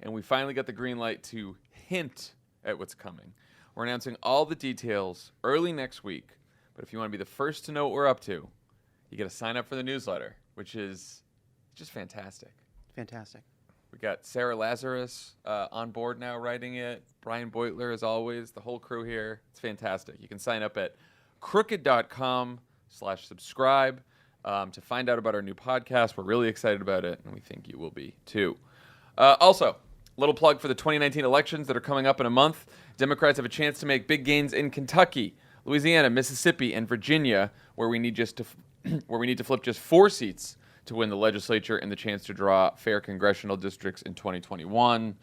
and we finally got the green light to hint at what's coming. We're announcing all the details early next week, but if you want to be the first to know what we're up to, you got to sign up for the newsletter, which is just fantastic. Fantastic. We got Sarah Lazarus on board now writing it. Brian Beutler, as always, the whole crew here. It's fantastic. You can sign up at crooked.com/subscribe to find out about our new podcast. We're really excited about it, and we think you will be too. Also, little plug for the 2019 elections that are coming up in a month. Democrats have a chance to make big gains in Kentucky, Louisiana, Mississippi, and Virginia, where we need to flip just 4 seats to win the legislature and the chance to draw fair congressional districts in 2021.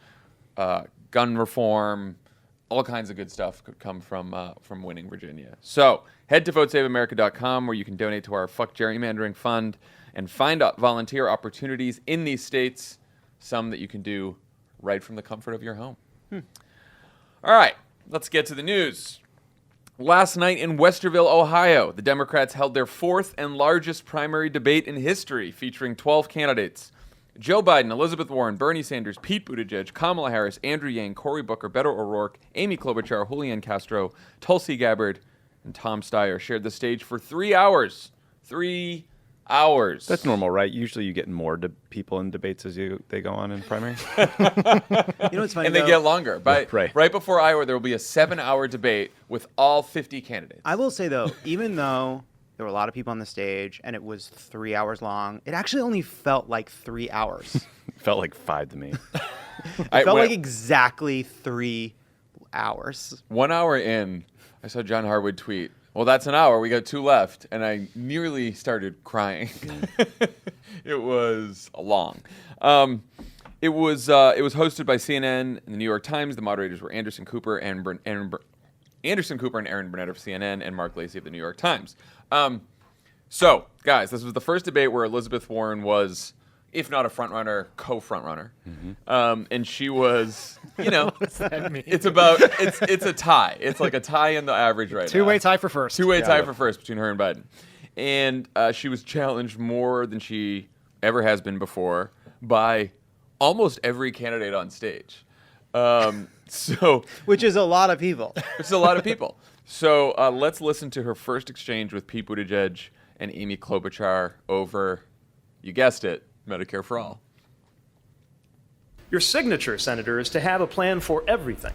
Gun reform, all kinds of good stuff could come from winning Virginia. So head to votesaveamerica.com where you can donate to our Fuck Gerrymandering Fund and find out volunteer opportunities in these states, some that you can do right from the comfort of your home. All right, let's get to the news. Last night in Westerville, Ohio, the Democrats held their 4th and largest primary debate in history, featuring 12 candidates. Joe Biden, Elizabeth Warren, Bernie Sanders, Pete Buttigieg, Kamala Harris, Andrew Yang, Cory Booker, Beto O'Rourke, Amy Klobuchar, Julian Castro, Tulsi Gabbard, and Tom Steyer shared the stage for 3 hours. 3 hours. That's normal, right? Usually you get more people in debates as they go on in primary. You know what's funny, And they get longer. Right before Iowa, there will be a 7-hour debate with all 50 candidates. I will say, though, even though there were a lot of people on the stage and it was 3 hours long, it actually only felt like 3 hours. It felt like 5 to me. It felt like exactly 3 hours. 1 hour in, I saw John Harwood tweet, "Well, that's an hour. We got 2 left." And I nearly started crying. It was long. It was hosted by CNN and the New York Times. The moderators were Anderson Cooper and Aaron Burnett of CNN and Mark Lacey of the New York Times. So, guys, this was the first debate where Elizabeth Warren was, if not a frontrunner, co-frontrunner. And she was, What does that mean? it's a tie. It's like a tie in the average right now. Two-way tie for first. Two-way tie for first between her and Biden. And she was challenged more than she ever has been before by almost every candidate on stage. Which is a lot of people. It's a lot of people. So let's listen to her first exchange with Pete Buttigieg and Amy Klobuchar over, you guessed it, Medicare for All. Your signature, Senator, is to have a plan for everything,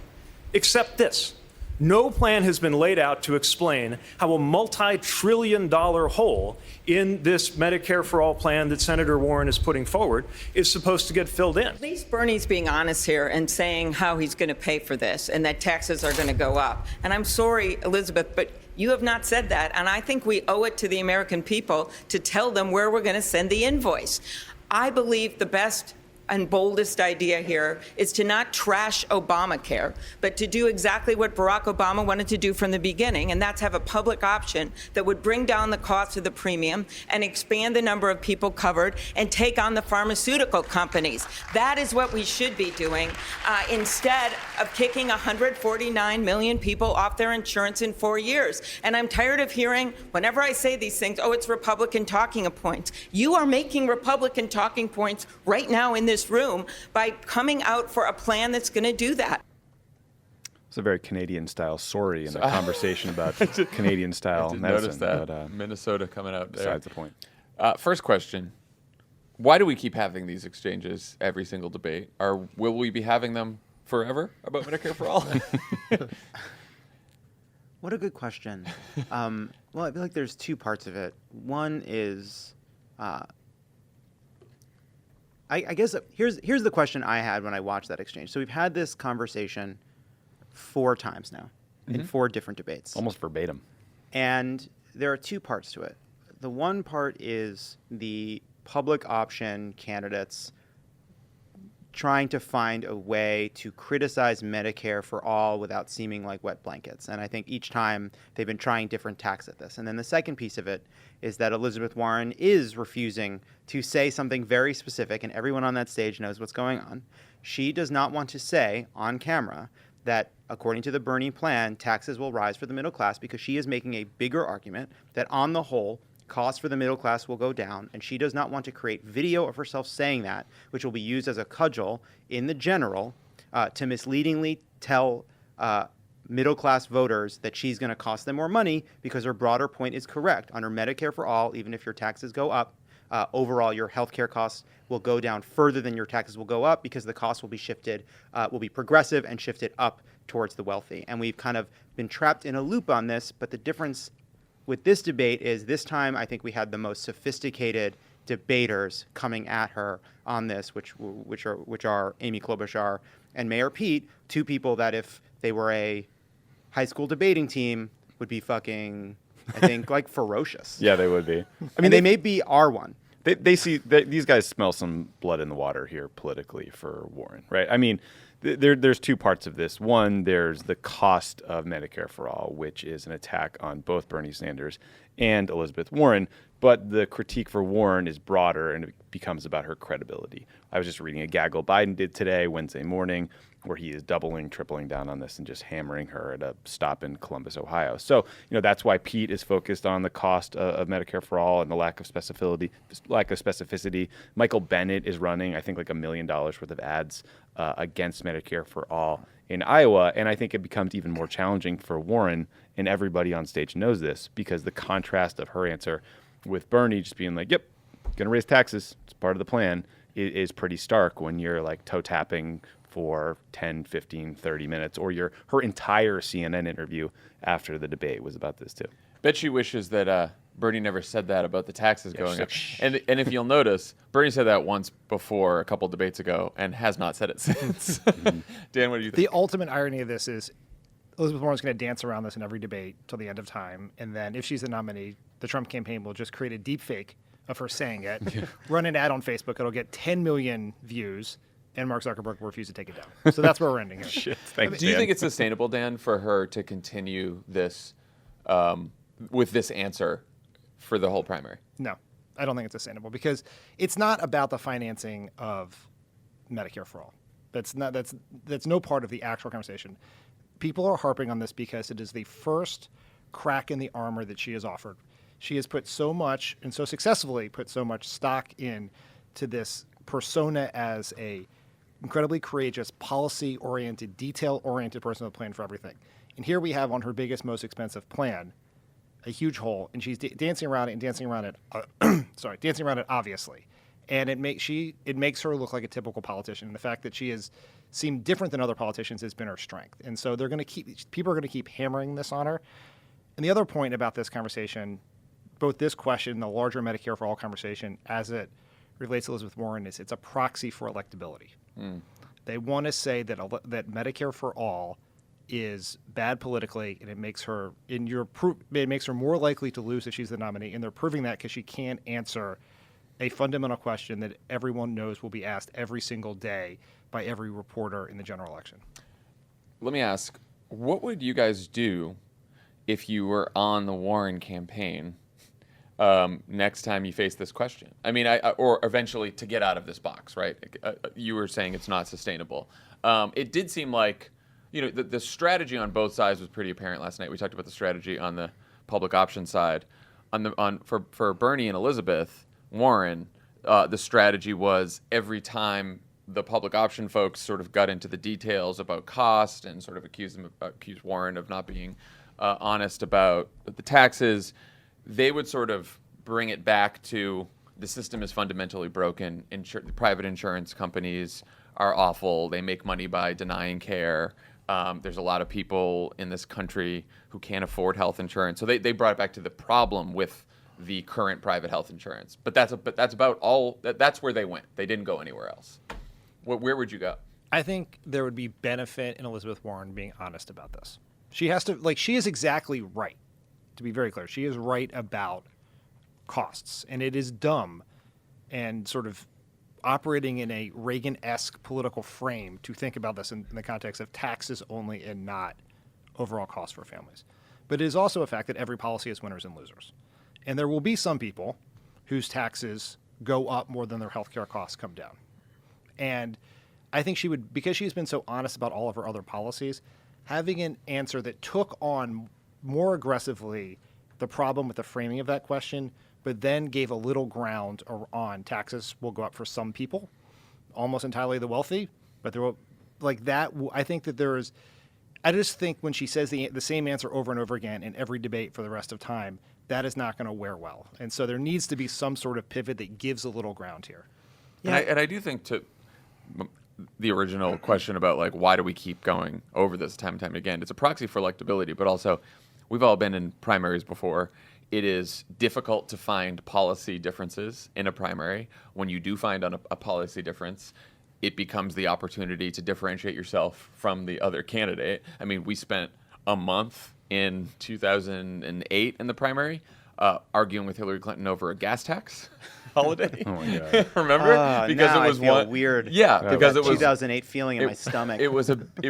except this. No plan has been laid out to explain how a multi-trillion-dollar hole in this Medicare for All plan that Senator Warren is putting forward is supposed to get filled in. At least Bernie's being honest here and saying how he's going to pay for this and that taxes are going to go up. And I'm sorry, Elizabeth, but you have not said that. And I think we owe it to the American people to tell them where we're going to send the invoice. I believe the best and boldest idea here is to not trash Obamacare, but to do exactly what Barack Obama wanted to do from the beginning, and that's have a public option that would bring down the cost of the premium and expand the number of people covered and take on the pharmaceutical companies. That is what we should be doing instead of kicking 149 million people off their insurance in 4 years. And I'm tired of hearing, whenever I say these things, oh, it's Republican talking points. You are making Republican talking points right now in this room by coming out for a plan that's going to do that. It's a very Canadian-style sorry in a conversation about Canadian-style medicine. Notice that. Minnesota coming out there. Besides the point. First question. Why do we keep having these exchanges every single debate? Or will we be having them forever about Medicare for All? What a good question. Well, I feel like there's 2 parts of it. One is... I guess here's the question I had when I watched that exchange. So we've had this conversation 4 times now in 4 different debates. Almost verbatim. And there are 2 parts to it. The one part is the public option candidates trying to find a way to criticize Medicare for all without seeming like wet blankets. And I think each time they've been trying different tacks at this. And then the second piece of it is that Elizabeth Warren is refusing to say something very specific, and everyone on that stage knows what's going on. She does not want to say on camera that, according to the Bernie plan, taxes will rise for the middle class, because she is making a bigger argument that on the whole, costs for the middle class will go down, and she does not want to create video of herself saying that, which will be used as a cudgel in the general to misleadingly tell middle class voters that she's going to cost them more money, because her broader point is correct. Under Medicare for All, even if your taxes go up, overall your healthcare costs will go down further than your taxes will go up, because the costs will be shifted, will be progressive and shifted up towards the wealthy. And we've kind of been trapped in a loop on this, but the difference with this debate is this time I think we had the most sophisticated debaters coming at her on this, which are Amy Klobuchar and Mayor Pete, two people that if they were a high school debating team would be fucking, I think, like ferocious. Yeah, they would be. I mean, they may be R1. They see these guys smell some blood in the water here politically for Warren, right? I mean, there's two parts of this. One, there's the cost of Medicare for All, which is an attack on both Bernie Sanders and Elizabeth Warren. But the critique for Warren is broader, and it becomes about her credibility. I was just reading a gaggle Biden did today, Wednesday morning, where he is doubling, tripling down on this and just hammering her at a stop in Columbus, Ohio. So, that's why Pete is focused on the cost of Medicare for All and the lack of specificity. Michael Bennett is running, I think, like $1 million worth of ads against Medicare for All in Iowa. And I think it becomes even more challenging for Warren, and everybody on stage knows this, because the contrast of her answer with Bernie just being like, yep, going to raise taxes, it's part of the plan, is pretty stark when you're like toe tapping for 10, 15, 30 minutes, or her entire CNN interview after the debate was about this too. Bet she wishes that Bernie never said that about the taxes going up. And if you'll notice, Bernie said that once before, a couple debates ago, and has not said it since. Dan, what do you think? The ultimate irony of this is Elizabeth Warren's going to dance around this in every debate till the end of time, and then if she's the nominee, the Trump campaign will just create a deep fake of her saying it, run an ad on Facebook, it'll get 10 million views, and Mark Zuckerberg will refuse to take it down. So that's where we're ending here. Shit, thanks, Do you Dan. think it's sustainable, Dan, for her to continue this with this answer for the whole primary? No, I don't think it's sustainable, because it's not about the financing of Medicare for All. That's no part of the actual conversation. People are harping on this because it is the first crack in the armor that she has offered. She has put so much, and so successfully put so much stock in to this persona as a incredibly courageous, policy-oriented, detail-oriented person with a plan for everything. And here we have on her biggest, most expensive plan a huge hole, and she's dancing around it, dancing around it obviously. And it makes her look like a typical politician. And the fact that she has seemed different than other politicians has been her strength. And so people are going to keep hammering this on her. And the other point about this conversation, both this question and the larger Medicare for All conversation, as it relates to Elizabeth Warren, is it's a proxy for electability. They want to say that Medicare for All is bad politically, and it makes her more likely to lose if she's the nominee. And they're proving that because she can't answer a fundamental question that everyone knows will be asked every single day by every reporter in the general election. Let me ask, what would you guys do if you were on the Warren campaign next time you face this question? I mean, or eventually to get out of this box, right? You were saying it's not sustainable. It did seem like, the strategy on both sides was pretty apparent last night. We talked about the strategy on the public option side. For Bernie and Elizabeth Warren, the strategy was every time the public option folks sort of got into the details about cost and sort of accused Warren of not being honest about the taxes, they would sort of bring it back to the system is fundamentally broken. Private insurance companies are awful. They make money by denying care. There's a lot of people in this country who can't afford health insurance. So they brought it back to the problem with the current private health insurance. But that's about all. That's where they went. They didn't go anywhere else. Where would you go? I think there would be benefit in Elizabeth Warren being honest about this. She has to, she is exactly right. To be very clear, she is right about costs, and it is dumb and sort of operating in a Reagan-esque political frame to think about this in the context of taxes only and not overall costs for families. But it is also a fact that every policy has winners and losers. And there will be some people whose taxes go up more than their healthcare costs come down. And I think she would, because she's been so honest about all of her other policies, having an answer that took on more aggressively the problem with the framing of that question but then gave a little ground on taxes will go up for some people, almost entirely the wealthy, but there will, like that. I think that there is. I just think when she says the same answer over and over again in every debate for the rest of time, that is not going to wear well. And so there needs to be some sort of pivot that gives a little ground here. Yeah. And I do think to the original question about like why do we keep going over this time and time again, it's a proxy for electability, but also we've all been in primaries before. It is difficult to find policy differences in a primary. When you do find a policy difference, it becomes the opportunity to differentiate yourself from the other candidate. I mean, we spent a month in 2008 in the primary arguing with Hillary Clinton over a gas tax holiday. Oh my God. Remember? Because now it was I feel one weird. Yeah, because That it was 2008 feeling in my stomach.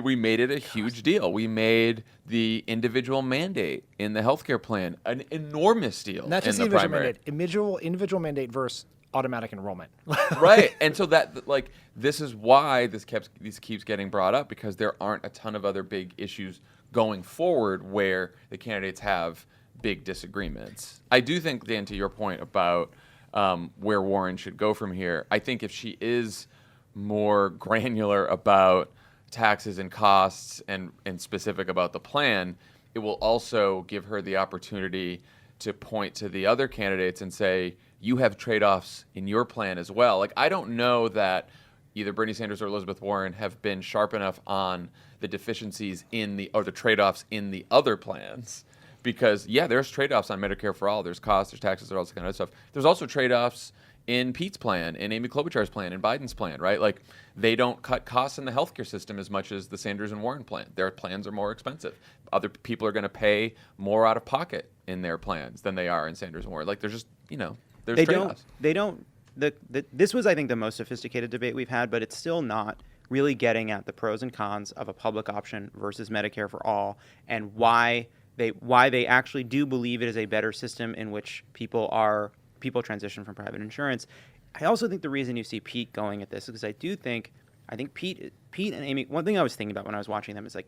We made it a huge deal. We made the individual mandate in the healthcare plan an enormous deal. Not just in the the individual primary. mandate, individual mandate versus automatic enrollment. Right. And so that like this is why this keeps getting brought up, because there aren't a ton of other big issues going forward where the candidates have big disagreements. I do think, Dan, to your point about where Warren should go from here, I think if she is more granular about taxes and costs and specific about the plan, it will also give her the opportunity to point to the other candidates and say, you have trade-offs in your plan as well. Like, I don't know that either Bernie Sanders or Elizabeth Warren have been sharp enough on the deficiencies or the trade-offs in the other plans. Because, yeah, there's trade-offs on Medicare for All. There's costs, there's taxes, there's all that kind of stuff. There's also trade-offs in Pete's plan, in Amy Klobuchar's plan, in Biden's plan, right? Like, they don't cut costs in the healthcare system as much as the Sanders and Warren plan. Their plans are more expensive. Other people are going to pay more out of pocket in their plans than they are in Sanders and Warren. Like, there's just, there's trade-offs. This was, I think, the most sophisticated debate we've had, but it's still not really getting at the pros and cons of a public option versus Medicare for All, and why they actually do believe it is a better system in which people transition from private insurance. I also think the reason you see Pete going at this is because I think Pete and Amy. One thing I was thinking about when I was watching them is like,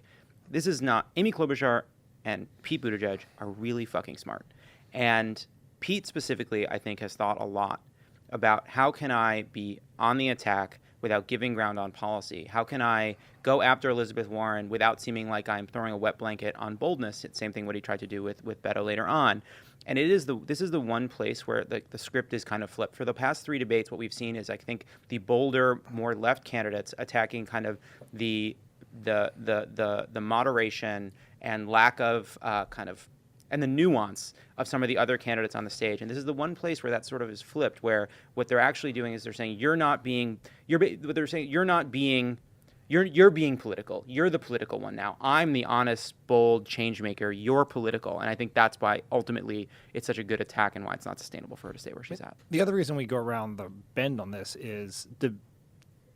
this is not Amy Klobuchar and Pete Buttigieg are really fucking smart, and Pete specifically, I think, has thought a lot about how can I be on the attack without giving ground on policy? How can I go after Elizabeth Warren without seeming like I'm throwing a wet blanket on boldness? It's the same thing what he tried to do with Beto later on. And this is the one place where the script is kind of flipped. For the past three debates, what we've seen is, I think, the bolder, more left candidates attacking kind of the moderation and lack of and the nuance of some of the other candidates on the stage. And this is the one place where that sort of is flipped, where what they're actually doing is they're saying you're being political. You're the political one now. I'm the honest, bold change maker. You're political. And I think that's why ultimately it's such a good attack and why it's not sustainable for her to stay where she's at. The other reason we go around the bend on this is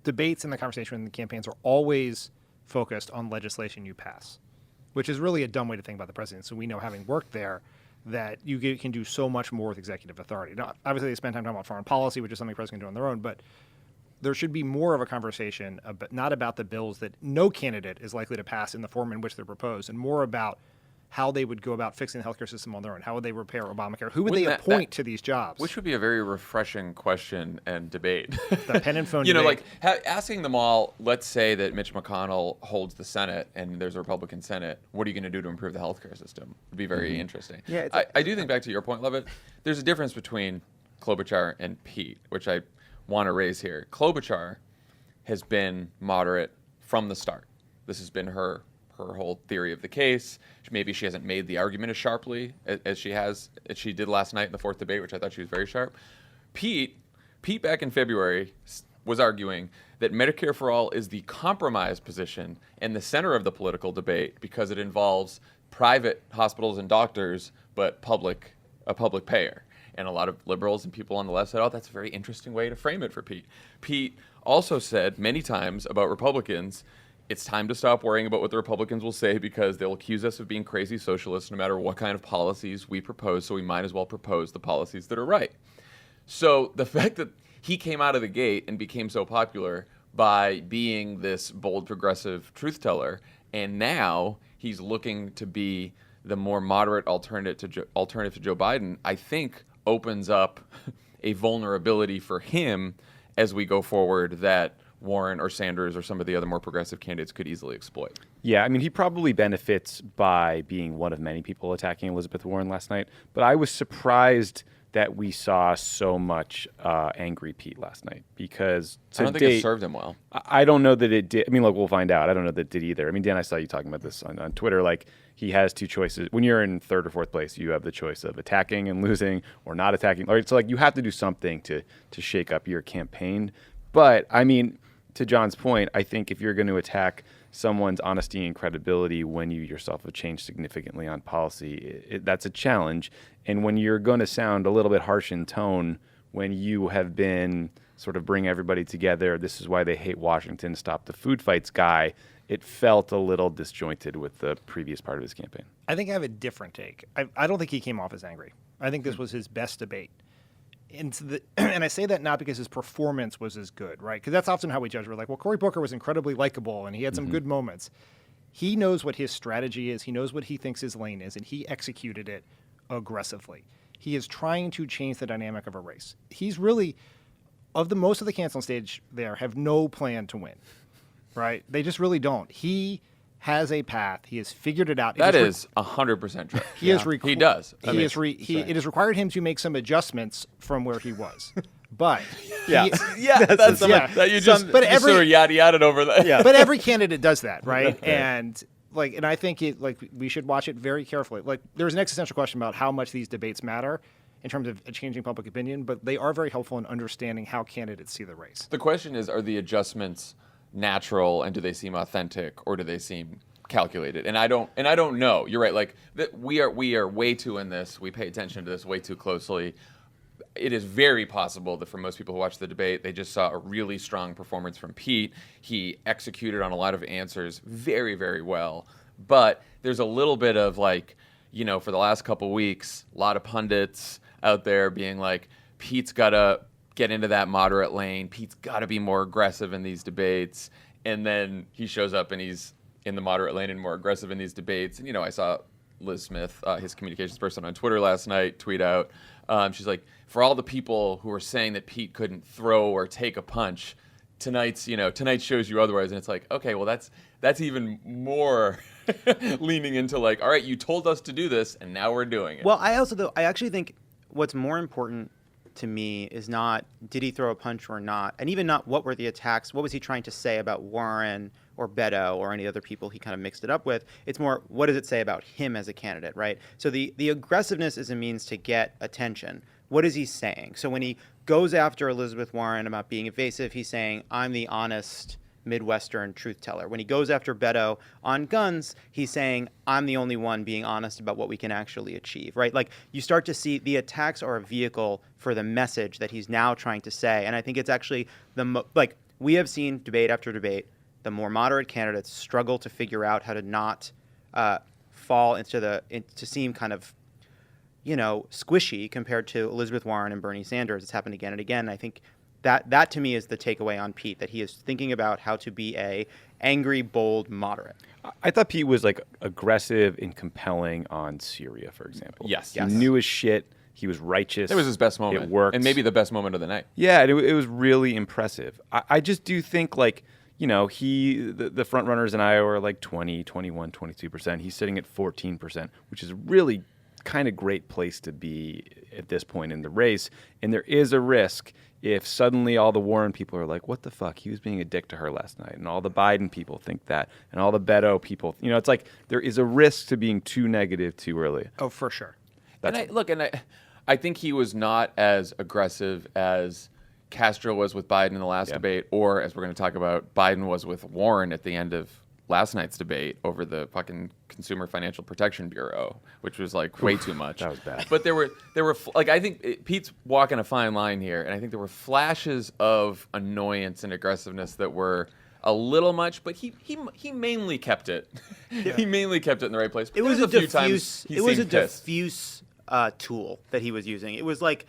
debates and the conversation in the campaigns are always focused on legislation you pass, which is really a dumb way to think about the president. So we know, having worked there, that you can do so much more with executive authority. Now, obviously, they spend time talking about foreign policy, which is something presidents can do on their own, but there should be more of a conversation, not about the bills that no candidate is likely to pass in the form in which they're proposed, and more about how they would go about fixing the healthcare system on their own. How would they repair Obamacare? Who would they appoint to these jobs? Which would be a very refreshing question and debate. The pen and phone debate. Asking them all, let's say that Mitch McConnell holds the Senate and there's a Republican Senate, what are you going to do to improve the healthcare system? Would be very interesting. Yeah, I do think, back to your point, Lovett, there's a difference between Klobuchar and Pete, which I want to raise here. Klobuchar has been moderate from the start. This has been her whole theory of the case. Maybe she hasn't made the argument as sharply as she did last night in the fourth debate, which I thought she was very sharp. Pete back in February was arguing that Medicare for All is the compromise position and the center of the political debate because it involves private hospitals and doctors, but a public payer. And a lot of liberals and people on the left said, oh, that's a very interesting way to frame it for Pete. Pete also said many times about Republicans, it's time to stop worrying about what the Republicans will say because they'll accuse us of being crazy socialists no matter what kind of policies we propose, so we might as well propose the policies that are right. So the fact that he came out of the gate and became so popular by being this bold progressive truth teller, and now he's looking to be the more moderate alternative to Joe Biden, I think opens up a vulnerability for him as we go forward that Warren or Sanders or some of the other more progressive candidates could easily exploit. Yeah, I mean, he probably benefits by being one of many people attacking Elizabeth Warren last night. But I was surprised that we saw so much angry Pete last night because I don't think it served him well. I don't know that it did. I mean, look, we'll find out. I don't know that it did either. I mean, Dan, I saw you talking about this on Twitter. Like, he has two choices. When you're in third or fourth place, you have the choice of attacking and losing or not attacking. So, like, you have to do something to shake up your campaign. But, I mean, to John's point, I think if you're going to attack someone's honesty and credibility when you yourself have changed significantly on policy, that's a challenge. And when you're going to sound a little bit harsh in tone, when you have been sort of bring everybody together, this is why they hate Washington, stop the food fights guy, it felt a little disjointed with the previous part of his campaign. I think I have a different take. I don't think he came off as angry. I think this was his best debate. And I say that not because his performance was as good, right? Because that's often how we judge. We're like, well, Cory Booker was incredibly likable and he had some good moments. He knows what his strategy is. He knows what he thinks his lane is, and he executed it aggressively. He is trying to change the dynamic of a race. He's really, most of the canceling stage there have no plan to win, right? They just really don't. He has a path. He has figured it out. That is 100% true. He does. It has required him to make some adjustments from where he was. But that you just sort of yada yada over that. Yeah. But every candidate does that, right? And I think we should watch it very carefully. Like, there's an existential question about how much these debates matter in terms of changing public opinion, but they are very helpful in understanding how candidates see the race. The question is, are the adjustments natural and do they seem authentic or do they seem calculated? And I don't know. You're right. Like, we are way too in this. We pay attention to this way too closely. It is very possible that for most people who watch the debate, they just saw a really strong performance from Pete. He executed on a lot of answers very, very well. But there's a little bit of, like, for the last couple weeks, a lot of pundits out there being like, Pete's got to get into that moderate lane. Pete's got to be more aggressive in these debates. And then he shows up and he's in the moderate lane and more aggressive in these debates. And, I saw Liz Smith, his communications person on Twitter last night, tweet out. She's like, for all the people who are saying that Pete couldn't throw or take a punch, tonight shows you otherwise. And it's like, okay, well, that's even more leaning into, like, all right, you told us to do this and now we're doing it. Well, I actually think what's more important to me is not did he throw a punch or not, and even not what were the attacks, what was he trying to say about Warren or Beto or any other people he kind of mixed it up with. It's more, what does it say about him as a candidate, right? So the aggressiveness is a means to get attention. What is he saying? So when he goes after Elizabeth Warren about being evasive, he's saying, I'm the honest Midwestern truth teller. When he goes after Beto on guns, he's saying, I'm the only one being honest about what we can actually achieve, right? Like, you start to see the attacks are a vehicle for the message that he's now trying to say. And I think it's actually we have seen debate after debate, the more moderate candidates struggle to figure out how to not fall to seem kind of, squishy compared to Elizabeth Warren and Bernie Sanders. It's happened again and again. I think that to me is the takeaway on Pete, that he is thinking about how to be a angry, bold, moderate. I thought Pete was, like, aggressive and compelling on Syria, for example. Yes. He knew his shit. He was righteous. It was his best moment. It worked. And maybe the best moment of the night. Yeah, it was really impressive. I just do think, like, the front runners in Iowa are like 20, 21, 22%. He's sitting at 14%, which is really kind of great place to be at this point in the race. And there is a risk if suddenly all the Warren people are like, what the fuck? He was being a dick to her last night. And all the Biden people think that. And all the Beto people, it's like there is a risk to being too negative too early. Oh, for sure. I think he was not as aggressive as Castro was with Biden in the last debate, or as we're going to talk about, Biden was with Warren at the end of last night's debate over the fucking Consumer Financial Protection Bureau, which was, like, way too much. That was bad. But there were like, I think Pete's walking a fine line here, and I think there were flashes of annoyance and aggressiveness that were a little much, but he mainly kept it. Yeah. He mainly kept it in the right place. But it was a diffuse tool that he was using. It was like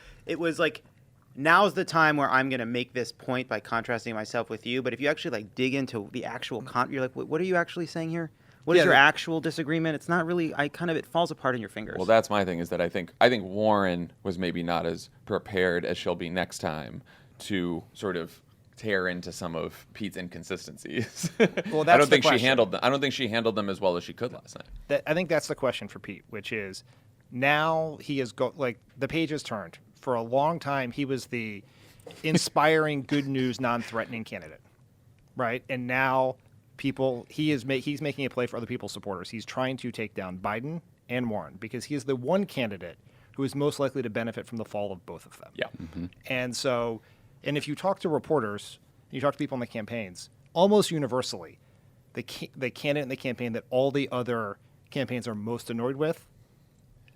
now's the time where I'm going to make this point by contrasting myself with you. But if you actually, like, dig into the actual you're like, what are you actually saying here? What is your actual disagreement? It's not really. It falls apart in your fingers. Well, that's my thing. Is that I think Warren was maybe not as prepared as she'll be next time to sort of tear into some of Pete's inconsistencies. Well, I don't that's the think she question. handled them. I don't think she handled them as well as she could last night. I think that's the question for Pete, which is now he has the page has turned. For a long time, he was the inspiring, good news, non-threatening candidate, right? And now he's making a play for other people's supporters. He's trying to take down Biden and Warren because he is the one candidate who is most likely to benefit from the fall of both of them. Yeah. And so, and if you talk to reporters, you talk to people in the campaigns, almost universally, the candidate in the campaign that all the other campaigns are most annoyed with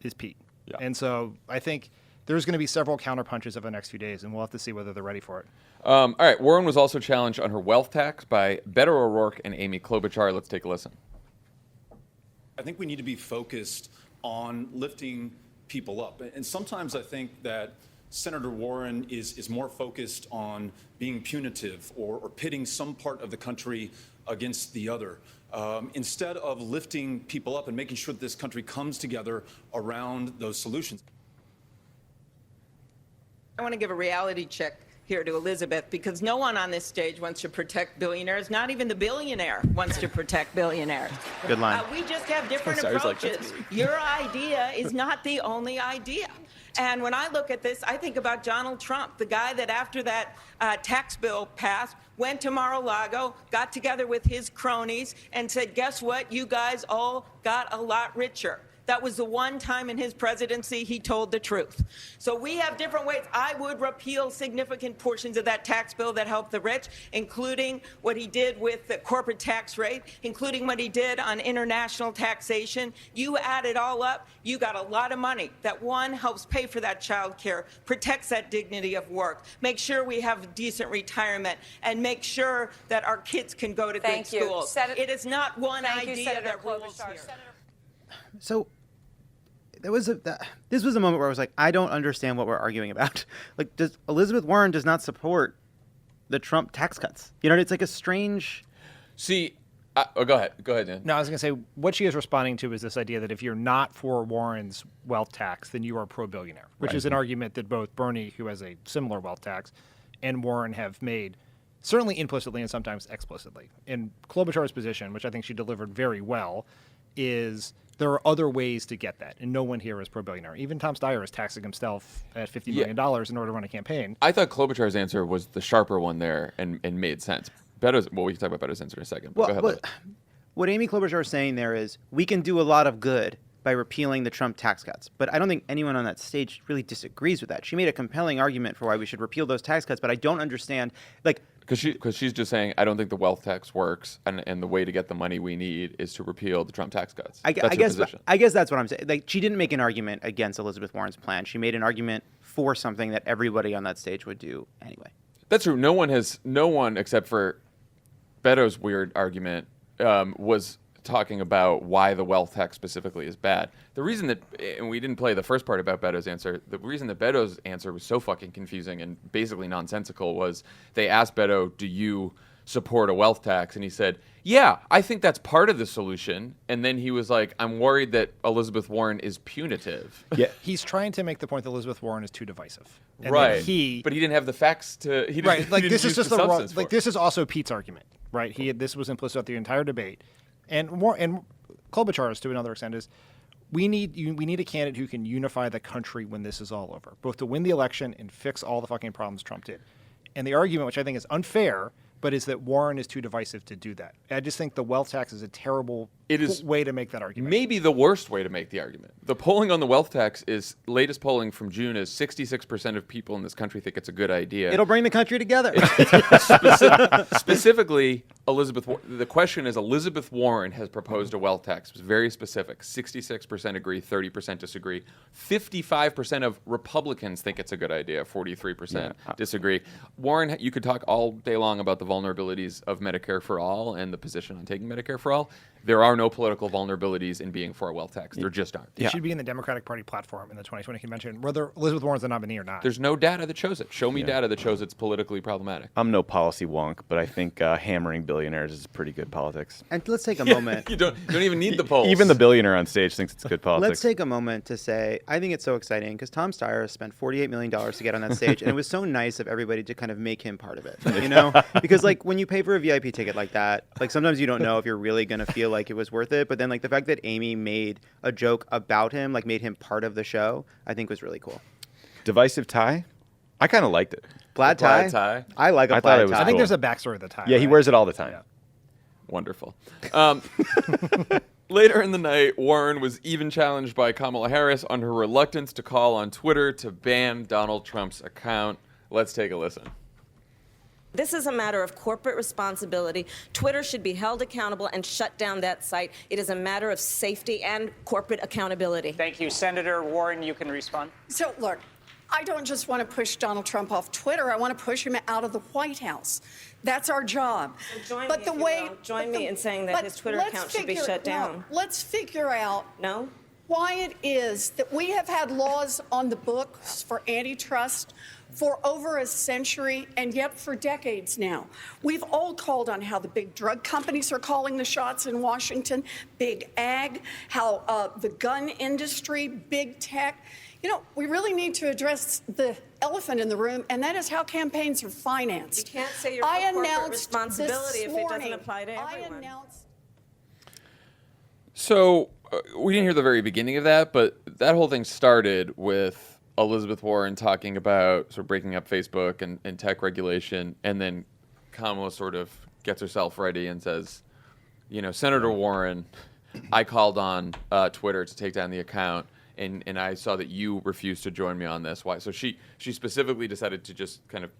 is Pete. Yeah. And so I think there's going to be several counterpunches over the next few days, and we'll have to see whether they're ready for it. All right. Warren was also challenged on her wealth tax by Beto O'Rourke and Amy Klobuchar. Let's take a listen. I think we need to be focused on lifting people up. And sometimes I think that Senator Warren is more focused on being punitive or pitting some part of the country against the other, instead of lifting people up and making sure that this country comes together around those solutions. I want to give a reality check here to Elizabeth because no one on this stage wants to protect billionaires. Not even the billionaire wants to protect billionaires. Good line. We just have different Sorry, I was like, approaches. Your idea is not the only idea. And when I look at this, I think about Donald Trump, the guy that after that tax bill passed, went to Mar-a-Lago, got together with his cronies, and said, guess what? You guys all got a lot richer. That was the one time in his presidency he told the truth. So we have different ways. I would repeal significant portions of that tax bill that help the rich, including what he did with the corporate tax rate, including what he did on international taxation. You add it all up, you got a lot of money. That one helps pay for that child care, protects that dignity of work, make sure we have decent retirement, and make sure that our kids can go to good schools. It is not one idea that rules here. So this was a moment where I was like, I don't understand what we're arguing about. Like, Elizabeth Warren does not support the Trump tax cuts. You know, it's like a strange. See, go ahead, Dan. No, I was going to say what she is responding to is this idea that if you're not for Warren's wealth tax, then you are pro-billionaire, which is an argument that both Bernie, who has a similar wealth tax, and Warren have made, certainly implicitly and sometimes explicitly. In Klobuchar's position, which I think she delivered very well, is there are other ways to get that, and no one here is pro-billionaire. Even Tom Steyer is taxing himself at $50 million in order to run a campaign. I thought Klobuchar's answer was the sharper one there and made sense. Beto's, well, we can talk about Beto's answer in a second. But go ahead. What Amy Klobuchar is saying there is we can do a lot of good by repealing the Trump tax cuts. But I don't think anyone on that stage really disagrees with that. She made a compelling argument for why we should repeal those tax cuts, but I don't understand, like, because she's just saying, I don't think the wealth tax works, and the way to get the money we need is to repeal the Trump tax cuts. I guess that's what I'm saying. Like, she didn't make an argument against Elizabeth Warren's plan. She made an argument for something that everybody on that stage would do anyway. That's true. No one except for Beto's weird argument was talking about why the wealth tax specifically is bad. The reason that, and we didn't play the first part about Beto's answer, the reason that Beto's answer was so fucking confusing and basically nonsensical was they asked Beto, do you support a wealth tax? And he said, yeah, I think that's part of the solution. And then he was like, I'm worried that Elizabeth Warren is punitive. Yeah. He's trying to make the point that Elizabeth Warren is too divisive. And right. that but he didn't have the facts to, he didn't, right. Like, he didn't this is use just the the wrong, substance for like, it. this is also Pete's argument, right? This was implicit throughout the entire debate. And Klobuchar's, to another extent, is we need a candidate who can unify the country when this is all over, both to win the election and fix all the fucking problems Trump did. And the argument, which I think is unfair, but is that Warren is too divisive to do that. I just think the wealth tax is a terrible way to make that argument. Maybe the worst way to make the argument. The polling on the wealth tax is, latest polling from June is 66% of people in this country think it's a good idea. It'll bring the country together. Specifically, the question is Elizabeth Warren has proposed a wealth tax. It was very specific. 66% agree, 30% disagree. 55% of Republicans think it's a good idea, 43% disagree. Warren, you could talk all day long about the vulnerabilities of Medicare for All and the position on taking Medicare for All. There are are no political vulnerabilities in being for a wealth tax. There just aren't. It should be in the Democratic Party platform in the 2020 convention, whether Elizabeth Warren's the nominee or not. There's no data that shows it. Show me data that shows it's politically problematic. I'm no policy wonk, but I think hammering billionaires is pretty good politics. And let's take a moment. You don't even need the polls. Even the billionaire on stage thinks it's good politics. Let's take a moment to say, I think it's so exciting because Tom Steyer spent $48 million to get on that stage, and it was so nice of everybody to kind of make him part of it, you know? Because, like, when you pay for a VIP ticket like that, like, sometimes you don't know if you're really going to feel like it was worth it, but then, like, the fact that Amy made a joke about him, like, made him part of the show, I think was really cool. Divisive tie? I kind of liked it. Plaid plaid tie? tie? I like a I thought plaid it was tie. I think cool. there's a backstory of the tie. Yeah, he right? wears it all the time. Yeah. Wonderful. Later in the night, Warren was even challenged by Kamala Harris on her reluctance to call on Twitter to ban Donald Trump's account. Let's take a listen. This is a matter of corporate responsibility. Twitter should be held accountable and shut down that site. It is a matter of safety and corporate accountability. Thank you. Senator Warren, you can respond. So, look, I don't just want to push Donald Trump off Twitter. I want to push him out of the White House. That's our job. So join but me, the if you way, will. Join me in saying that but his Twitter let's account should be shut down. No, let's figure out No? why it is that we have had laws on the books for antitrust for over a century and yet for decades now. We've all called on how the big drug companies are calling the shots in Washington, big ag, how the gun industry, big tech. You know, we really need to address the elephant in the room, and that is how campaigns are financed. You can't say you're for corporate responsibility if it doesn't apply to everyone. So we didn't hear the very beginning of that, but that whole thing started with Elizabeth Warren talking about sort of breaking up Facebook and tech regulation, and then Kamala sort of gets herself ready and says, you know, Senator Warren, I called on Twitter to take down the account, and I saw that you refused to join me on this. Why? So she specifically decided to just kind of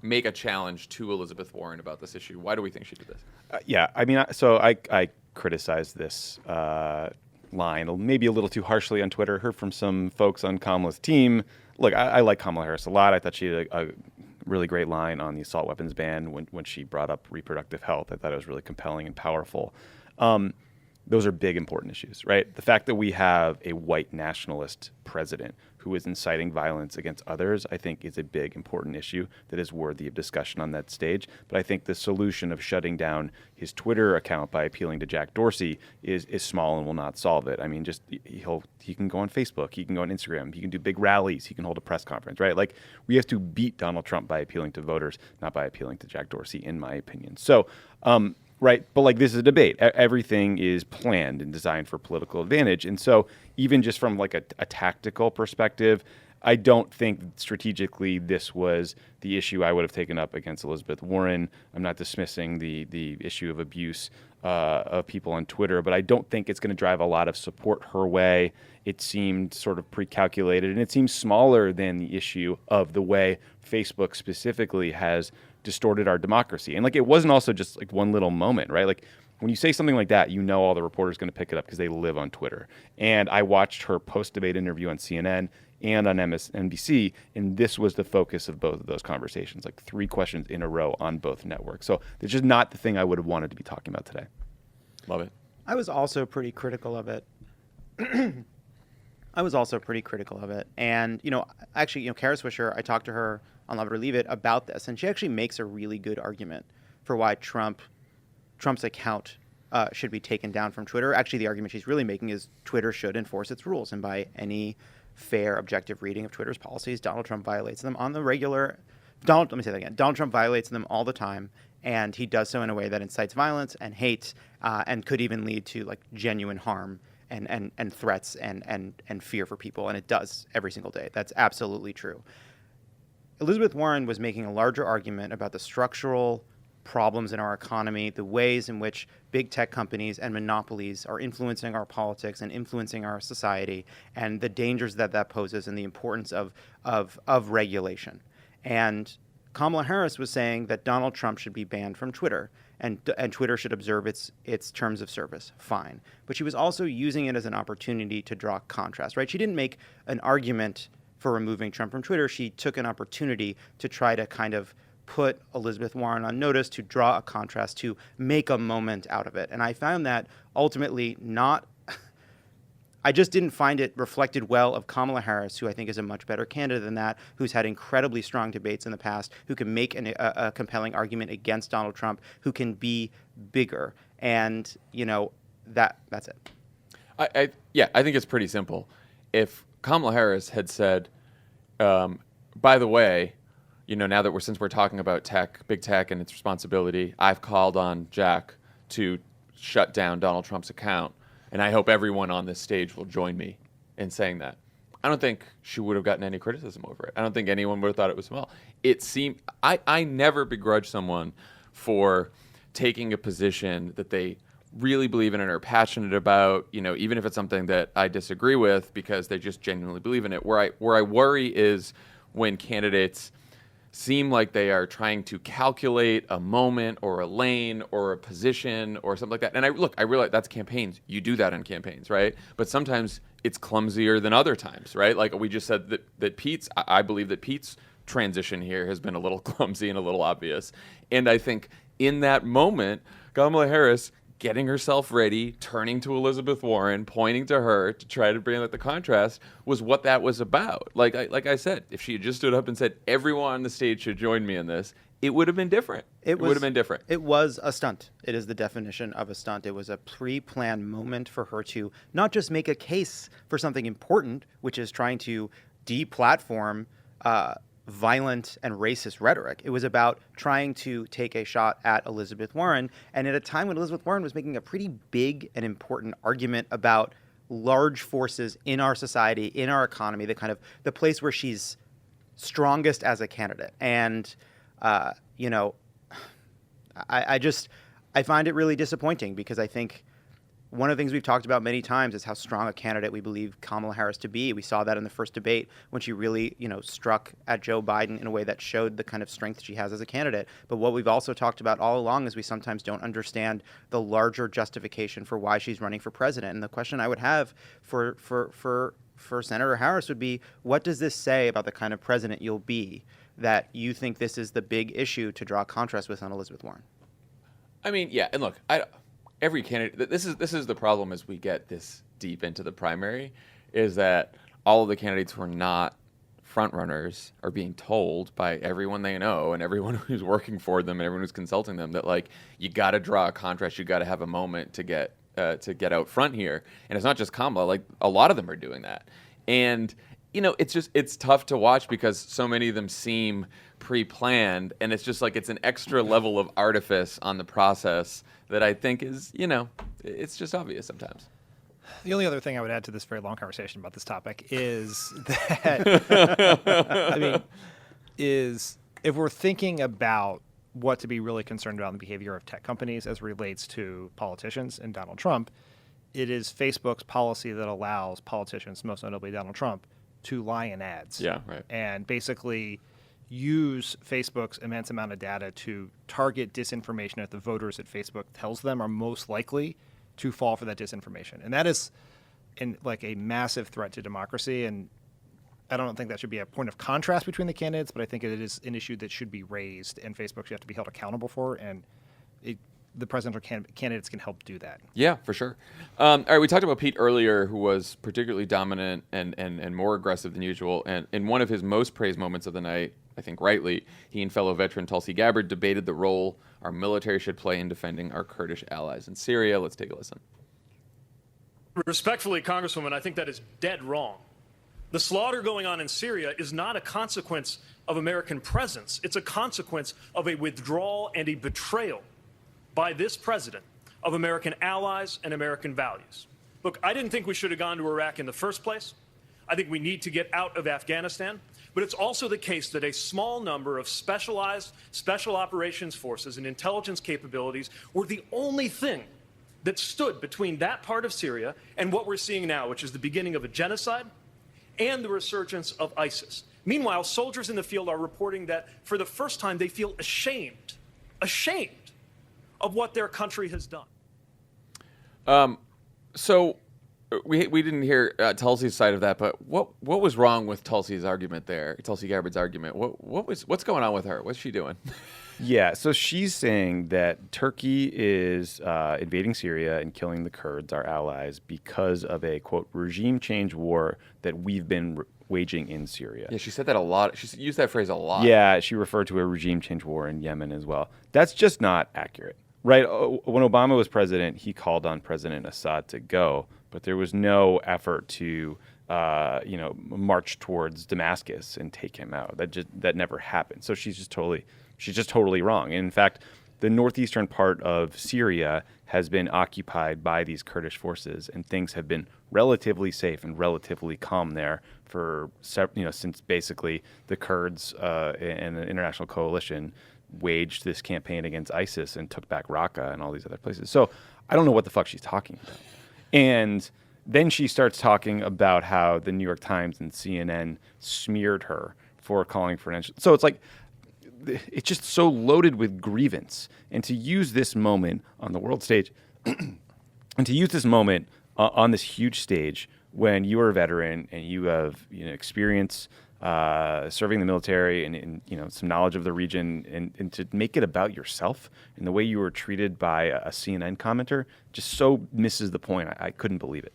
make a challenge to Elizabeth Warren about this issue. Why do we think she did this? Yeah, I mean, so I criticized this line maybe a little too harshly on Twitter. Heard from some folks on Kamala's team. Look, I like Kamala Harris a lot. I thought she had a really great line on the assault weapons ban when she brought up reproductive health. I thought it was really compelling and powerful. Those are big, important issues, right? The fact that we have a white nationalist president who is inciting violence against others, I think is a big, important issue that is worthy of discussion on that stage. But I think the solution of shutting down his Twitter account by appealing to Jack Dorsey is small and will not solve it. I mean, just he can go on Facebook, he can go on Instagram, he can do big rallies, he can hold a press conference, right? Like, we have to beat Donald Trump by appealing to voters, not by appealing to Jack Dorsey, in my opinion. So, right, but like, this is a debate. Everything is planned and designed for political advantage. And so even just from like a tactical perspective, I don't think strategically this was the issue I would have taken up against Elizabeth Warren. I'm not dismissing the issue of abuse of people on Twitter, but I don't think it's going to drive a lot of support her way. It seemed sort of pre-calculated, and it seems smaller than the issue of the way Facebook specifically has distorted our democracy. And like, it wasn't also just like one little moment, right? Like, when you say something like that, you know all the reporters going to pick it up because they live on Twitter. And I watched her post-debate interview on CNN and on MSNBC, and this was the focus of both of those conversations, like 3 questions in a row on both networks. So it's just not the thing I would have wanted to be talking about today. Love it. I was also pretty critical of it. And, you know, actually, you know, Kara Swisher, I talked to her on Lovett or Leave It about this, and she actually makes a really good argument for why Trump's account should be taken down from Twitter. Actually, the argument she's really making is Twitter should enforce its rules, and by any fair, objective reading of Twitter's policies, Donald Trump violates them on the regular. Let me say that again. Donald Trump violates them all the time, and he does so in a way that incites violence and hate, and could even lead to like genuine harm and threats and fear for people, and it does every single day. That's absolutely true. Elizabeth Warren was making a larger argument about the structural problems in our economy, the ways in which big tech companies and monopolies are influencing our politics and influencing our society, and the dangers that poses, and the importance of regulation. And Kamala Harris was saying that Donald Trump should be banned from Twitter, and Twitter should observe its terms of service. Fine. But she was also using it as an opportunity to draw contrast, right? She didn't make an argument for removing Trump from Twitter. She took an opportunity to try to kind of put Elizabeth Warren on notice, to draw a contrast, to make a moment out of it. And I found that ultimately not, I just didn't find it reflected well of Kamala Harris, who I think is a much better candidate than that, who's had incredibly strong debates in the past, who can make a compelling argument against Donald Trump, who can be bigger. And, that's it. I think it's pretty simple. If Kamala Harris had said, by the way, now that since we're talking about big tech and its responsibility, I've called on Jack to shut down Donald Trump's account, and I hope everyone on this stage will join me in saying that. I don't think she would have gotten any criticism over it. I don't think anyone would have thought it was small. It seemed I never begrudge someone for taking a position that they really believe in and are passionate about, even if it's something that I disagree with, because they just genuinely believe in it. Where I worry is when candidates seem like they are trying to calculate a moment or a lane or a position or something like that. And I realize that's campaigns. You do that in campaigns, right? But sometimes it's clumsier than other times, right? Like we just said that Pete's, I believe that Pete's transition here has been a little clumsy and a little obvious. And I think in that moment, Kamala Harris getting herself ready, turning to Elizabeth Warren, pointing to her to try to bring out the contrast was what that was about. Like I said, if she had just stood up and said, everyone on the stage should join me in this, it would have been different. It would have been different. It was a stunt. It is the definition of a stunt. It was a pre-planned moment for her to not just make a case for something important, which is trying to deplatform violent and racist rhetoric. It was about trying to take a shot at Elizabeth Warren, and at a time when Elizabeth Warren was making a pretty big and important argument about large forces in our society, in our economy, the place where she's strongest as a candidate. And I find it really disappointing, because I think one of the things we've talked about many times is how strong a candidate we believe Kamala Harris to be. We saw that in the first debate when she really, struck at Joe Biden in a way that showed the kind of strength she has as a candidate. But what we've also talked about all along is we sometimes don't understand the larger justification for why she's running for president. And the question I would have for Senator Harris would be, what does this say about the kind of president you'll be, that you think this is the big issue to draw a contrast with on Elizabeth Warren? I mean, yeah, and look, every candidate, this is the problem as we get this deep into the primary, is that all of the candidates who are not front runners are being told by everyone they know and everyone who's working for them and everyone who's consulting them that, like, you got to draw a contrast, you got to have a moment to get out front here. And it's not just Kamala, like a lot of them are doing that. And it's tough to watch because so many of them seem pre-planned, and it's just like it's an extra level of artifice on the process that I think is, it's just obvious sometimes. The only other thing I would add to this very long conversation about this topic is that, is if we're thinking about what to be really concerned about in the behavior of tech companies as relates to politicians and Donald Trump, it is Facebook's policy that allows politicians, most notably Donald Trump, to lie in ads. Yeah, right. And basically use Facebook's immense amount of data to target disinformation at the voters that Facebook tells them are most likely to fall for that disinformation. And that is a massive threat to democracy. And I don't think that should be a point of contrast between the candidates, but I think it is an issue that should be raised, and Facebook should have to be held accountable for, and the presidential candidates can help do that. Yeah, for sure. All right, we talked about Pete earlier, who was particularly dominant and more aggressive than usual. And in one of his most praised moments of the night, I think rightly, he and fellow veteran Tulsi Gabbard debated the role our military should play in defending our Kurdish allies in Syria. Let's take a listen. Respectfully, Congresswoman, I think that is dead wrong. The slaughter going on in Syria is not a consequence of American presence. It's a consequence of a withdrawal and a betrayal by this president of American allies and American values. Look, I didn't think we should have gone to Iraq in the first place. I think we need to get out of Afghanistan. But it's also the case that a small number of specialized special operations forces and intelligence capabilities were the only thing that stood between that part of Syria and what we're seeing now, which is the beginning of a genocide and the resurgence of ISIS. Meanwhile, soldiers in the field are reporting that for the first time they feel ashamed of what their country has done. So we didn't hear Tulsi's side of that, but what was wrong with Tulsi's argument there? Tulsi Gabbard's argument. What's going on with her? What's she doing? Yeah, so she's saying that Turkey is invading Syria and killing the Kurds, our allies, because of a, quote, regime change war that we've been waging in Syria. Yeah, she said that a lot. She used that phrase a lot. Yeah, she referred to a regime change war in Yemen as well. That's just not accurate, right? When Obama was president, he called on President Assad to go, but there was no effort to march towards Damascus and take him out. That never happened. So she's just totally wrong. And in fact, the northeastern part of Syria has been occupied by these Kurdish forces, and things have been relatively safe and relatively calm there for since basically the Kurds and the international coalition waged this campaign against ISIS and took back Raqqa and all these other places. So I don't know what the fuck she's talking about. And then she starts talking about how the New York Times and CNN smeared her for calling for an end. So it's like, it's just so loaded with grievance. And to use this moment on the world stage, and to use this moment on this huge stage when you are a veteran and you have experience serving the military and some knowledge of the region, and to make it about yourself and the way you were treated by a CNN commenter just so misses the point. I couldn't believe it.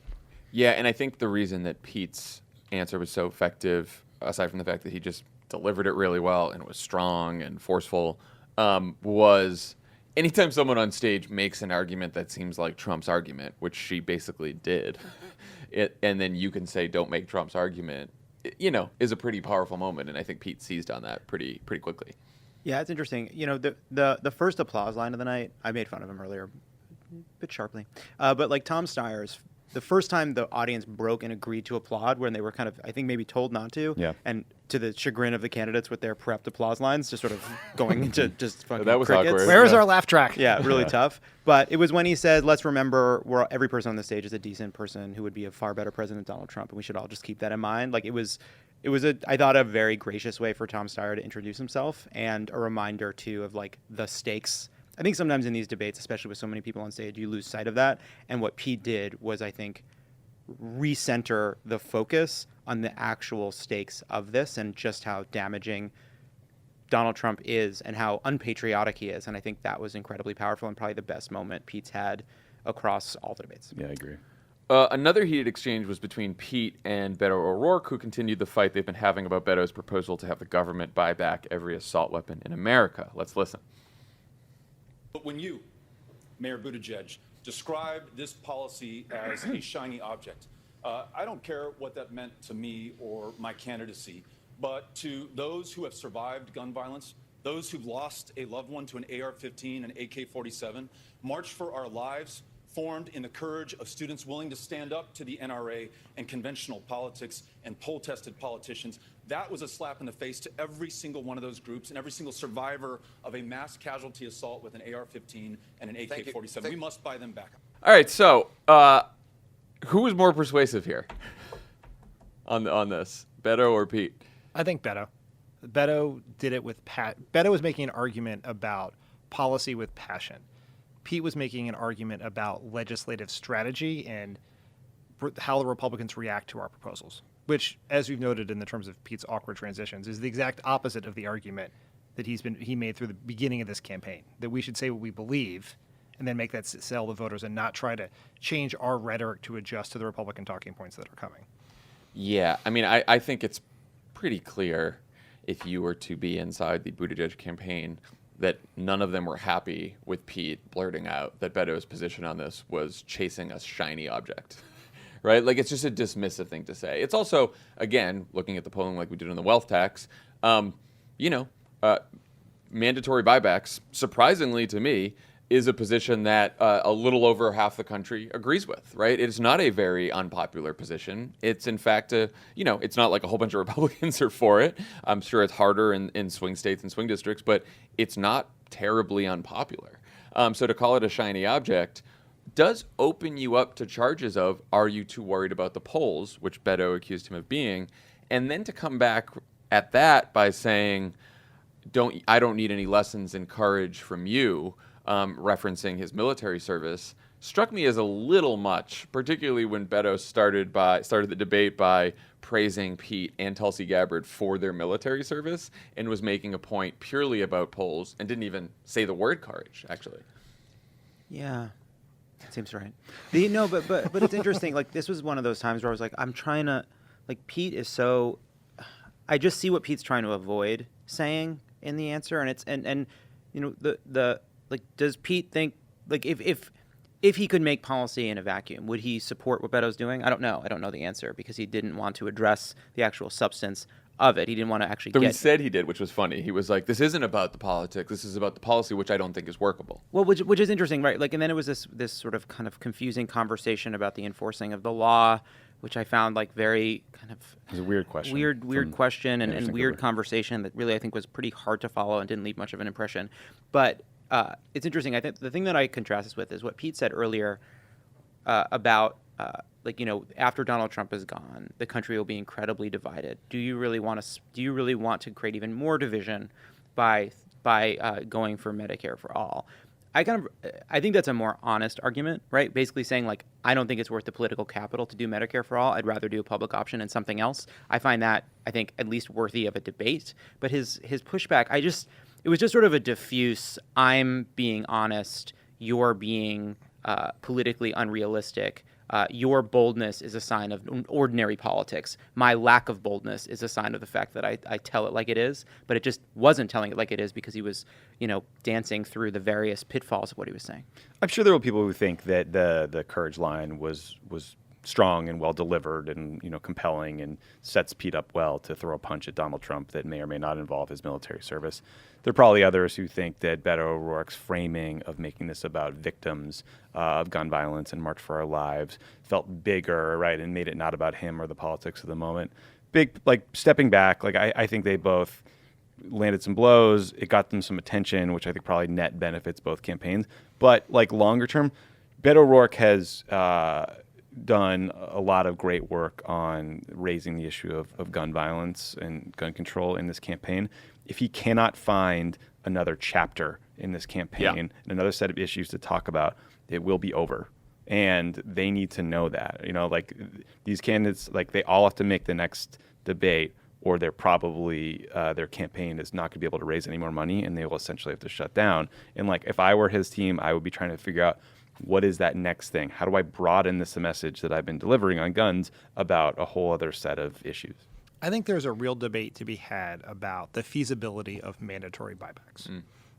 Yeah, and I think the reason that Pete's answer was so effective, aside from the fact that he just delivered it really well and was strong and forceful, was anytime someone on stage makes an argument that seems like Trump's argument, which she basically did, and then you can say, don't make Trump's argument, is a pretty powerful moment. And I think Pete seized on that pretty quickly. Yeah, it's interesting. The first applause line of the night, I made fun of him earlier, a bit sharply. But like Tom Steyer's, the first time the audience broke and agreed to applaud, when they were kind of, I think, maybe told not to. Yeah. And to the chagrin of the candidates with their prepped applause lines, just sort of going into just fucking That was crickets. awkward. Where is our laugh track? Yeah, really tough. But it was when he said, let's remember every person on the stage is a decent person who would be a far better president than Donald Trump, and we should all just keep that in mind. Like, it was I thought, a very gracious way for Tom Steyer to introduce himself, and a reminder, too, of, like, the stakes. I think sometimes in these debates, especially with so many people on stage, you lose sight of that. And what Pete did was, I think, recenter the focus on the actual stakes of this and just how damaging Donald Trump is and how unpatriotic he is. And I think that was incredibly powerful and probably the best moment Pete's had across all the debates. Yeah, I agree. Another heated exchange was between Pete and Beto O'Rourke, who continued the fight they've been having about Beto's proposal to have the government buy back every assault weapon in America. Let's listen. But when you, Mayor Buttigieg, described this policy as a shiny object, I don't care what that meant to me or my candidacy, but to those who have survived gun violence, those who've lost a loved one to an AR-15 and AK-47, March for Our Lives, formed in the courage of students willing to stand up to the NRA and conventional politics and poll-tested politicians. That was a slap in the face to every single one of those groups and every single survivor of a mass casualty assault with an AR-15 and an AK-47. We must buy them back. All right, so who was more persuasive here on this, Beto or Pete? I think Beto. Beto did it with Beto was making an argument about policy with passion. Pete was making an argument about legislative strategy and how the Republicans react to our proposals, which, as we've noted in the terms of Pete's awkward transitions, is the exact opposite of the argument that he made through the beginning of this campaign, that we should say what we believe and then make that sell the voters and not try to change our rhetoric to adjust to the Republican talking points that are coming. Yeah, I mean, I think it's pretty clear, if you were to be inside the Buttigieg campaign, that none of them were happy with Pete blurting out that Beto's position on this was chasing a shiny object, right? Like, it's just a dismissive thing to say. It's also, again, looking at the polling like we did on the wealth tax, mandatory buybacks, surprisingly to me, is a position that a little over half the country agrees with, right? It's not a very unpopular position. It's, in fact, it's not like a whole bunch of Republicans are for it. I'm sure it's harder in swing states and swing districts, but it's not terribly unpopular. So to call it a shiny object does open you up to charges of, are you too worried about the polls, which Beto accused him of being, and then to come back at that by saying, I don't need any lessons in courage from you. referencing his military service struck me as a little much, particularly when Beto started the debate by praising Pete and Tulsi Gabbard for their military service and was making a point purely about polls and didn't even say the word courage, actually. Yeah, that seems right. But it's interesting. Like, this was one of those times where I was like, I'm trying to, like, Pete is so. I just see what Pete's trying to avoid saying in the answer, and it's and you know the like, does Pete think, like, if he could make policy in a vacuum, would he support what Beto's doing? I don't know. I don't know the answer because he didn't want to address the actual substance of it. He didn't want to actually Though he said he did, which was funny. He was like, this isn't about the politics. This is about the policy, which I don't think is workable. Well, which is interesting, right? Like, and then it was this sort of kind of confusing conversation about the enforcing of the law, which I found like very kind of It was a weird question. Weird question and weird conversation that really I think was pretty hard to follow and didn't leave much of an impression. But it's interesting. I think the thing that I contrast this with is what Pete said earlier about like, you know, after Donald Trump is gone, the country will be incredibly divided. Do you really want to create even more division by going for Medicare for all? I think that's a more honest argument, right? Basically saying, like, I don't think it's worth the political capital to do Medicare for all. I'd rather do a public option and something else. I find that, I think, at least worthy of a debate. But his pushback, it was just sort of a diffuse, I'm being honest, you're being politically unrealistic. Your boldness is a sign of ordinary politics. My lack of boldness is a sign of the fact that I tell it like it is, but it just wasn't telling it like it is because he was, you know, dancing through the various pitfalls of what he was saying. I'm sure there were people who think that the courage line was strong and well delivered and, you know, compelling and sets Pete up well to throw a punch at Donald Trump that may or may not involve his military service. There are probably others who think that Beto O'Rourke's framing of making this about victims of gun violence and March for Our Lives felt bigger, right, and made it not about him or the politics of the moment. Big, like, stepping back, like, I think they both landed some blows. It got them some attention, which I think probably net benefits both campaigns. But, like, longer term, Beto O'Rourke has done a lot of great work on raising the issue of gun violence and gun control in this campaign. If he cannot find another chapter in this campaign and another set of issues to talk about, it will be over. And they need to know that. You know, like, these candidates, like, they all have to make the next debate, or they're probably their campaign is not going to be able to raise any more money, and they will essentially have to shut down. And, like, if I were his team, I would be trying to figure out, what is that next thing? How do I broaden this message that I've been delivering on guns about a whole other set of issues? I think there's a real debate to be had about the feasibility of mandatory buybacks,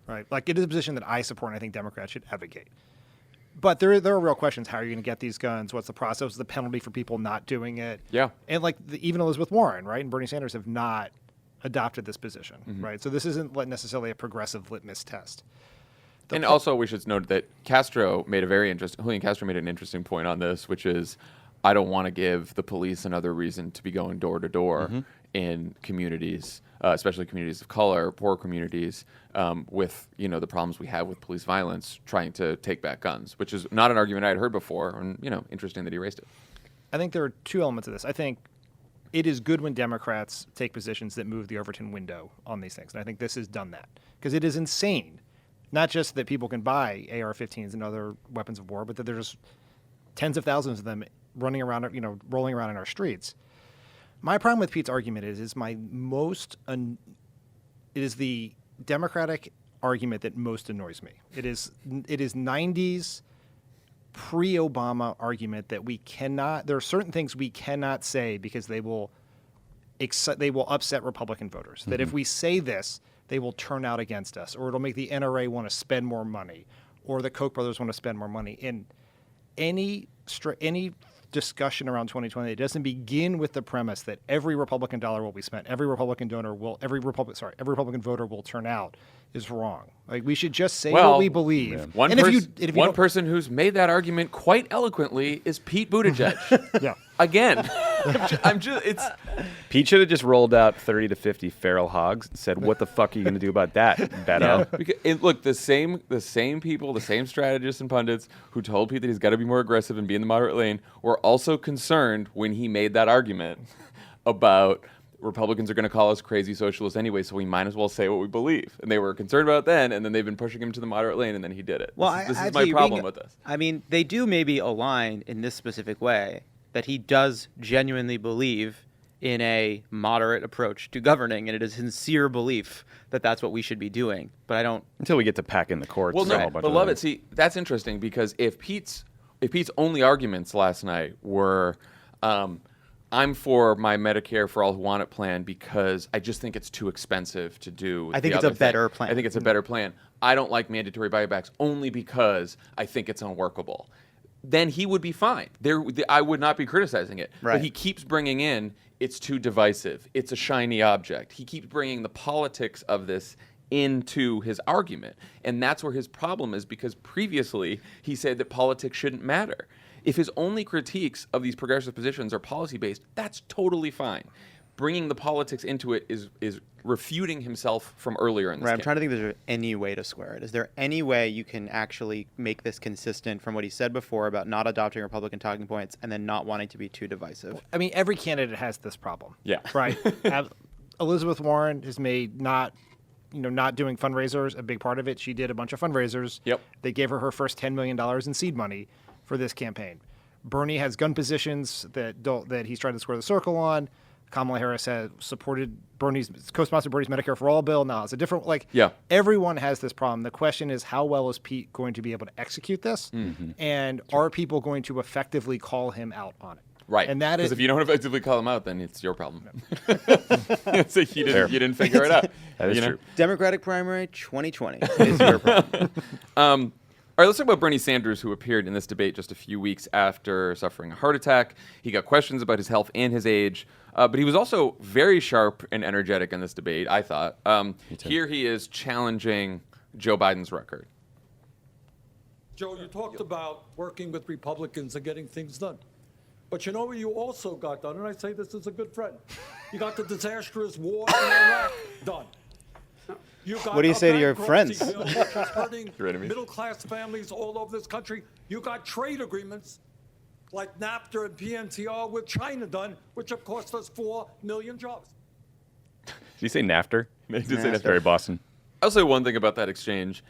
right? Like, it is a position that I support and I think Democrats should advocate. But there are real questions. How are you going to get these guns? What's the process? What's the penalty for people not doing it? Yeah. And, like, even Elizabeth Warren, right, and Bernie Sanders have not adopted this position, right? So this isn't necessarily a progressive litmus test. And also, we should note that Julian Castro made an interesting point on this, which is, I don't want to give the police another reason to be going door to door in communities, especially communities of color, poor communities, with, you know, the problems we have with police violence, trying to take back guns, which is not an argument I had heard before, and, you know, interesting that he raised it. I think there are two elements of this. I think it is good when Democrats take positions that move the Overton window on these things, and I think this has done that, because it is insane. Not just that people can buy AR-15s and other weapons of war, but that there's tens of thousands of them running around, you know, rolling around in our streets. My problem with Pete's argument is it is the Democratic argument that most annoys me. It is 90s pre-Obama argument that there are certain things we cannot say because they will upset Republican voters. That if we say this, they will turn out against us, or it'll make the NRA want to spend more money, or the Koch brothers want to spend more money. In any discussion around 2020, it doesn't begin with the premise that every Republican dollar will be spent, every Republican voter will turn out, is wrong. Like, we should just say what we believe. One person who's made that argument quite eloquently is Pete Buttigieg. Yeah. Again, Pete should have just rolled out 30 to 50 feral hogs and said, "What the fuck are you going to do about that, Beto?" Look, the same people, the same strategists and pundits who told Pete that he's got to be more aggressive and be in the moderate lane were also concerned when he made that argument about Republicans are going to call us crazy socialists anyway, so we might as well say what we believe. And they were concerned about it then, and then they've been pushing him to the moderate lane, and then he did it. Well, this is my problem with this. I mean, they do maybe align in this specific way that he does genuinely believe in a moderate approach to governing, and it is sincere belief that that's what we should be doing. But I don't... Until we get to pack in the courts. Well, and a no, whole bunch but of Lovett, things. see, that's interesting because if Pete's only arguments last night were, I'm for my Medicare for all who want it plan because I just think it's too expensive to do. I think the it's a other thing. better plan. I think it's a better plan. I don't like mandatory buybacks only because I think it's unworkable. Then he would be fine. I would not be criticizing it. Right. But he keeps bringing in, it's too divisive. It's a shiny object. He keeps bringing the politics of this into his argument. And that's where his problem is because previously he said that politics shouldn't matter. If his only critiques of these progressive positions are policy-based, that's totally fine. Bringing the politics into it is refuting himself from earlier in this Right, I'm game. trying to think if there's any way to square it. Is there any way you can actually make this consistent from what he said before about not adopting Republican talking points and then not wanting to be too divisive? I mean, every candidate has this problem. Yeah. Right. Elizabeth Warren has made not doing fundraisers a big part of it. She did a bunch of fundraisers. Yep. They gave her her first $10 million in seed money for this campaign. Bernie has gun positions that he's trying to square the circle on. Kamala Harris has co-sponsored Bernie's Medicare for All bill. Now it's a different, everyone has this problem. The question is, how well is Pete going to be able to execute this? Mm-hmm. And are people going to effectively call him out on it? Right. And that because is, if you don't effectively call him out, then it's your problem. So you didn't figure it out. That is true. Democratic primary 2020 is your problem. All right, let's talk about Bernie Sanders, who appeared in this debate just a few weeks after suffering a heart attack. He got questions about his health and his age, but he was also very sharp and energetic in this debate, I thought. Here he is challenging Joe Biden's record. Joe, you talked about working with Republicans and getting things done. But you know what you also got done, and I say this as a good friend. You got the disastrous war in Iraq done. You got What do you say to your bankruptcy friends? bill, which is hurting Your enemies? middle-class families all over this country. You got trade agreements like NAFTA and PNTR with China done, which have cost us 4 million jobs. Did you say NAFTA? Did say That's NAFTA. very Boston. I'll say one thing about that exchange.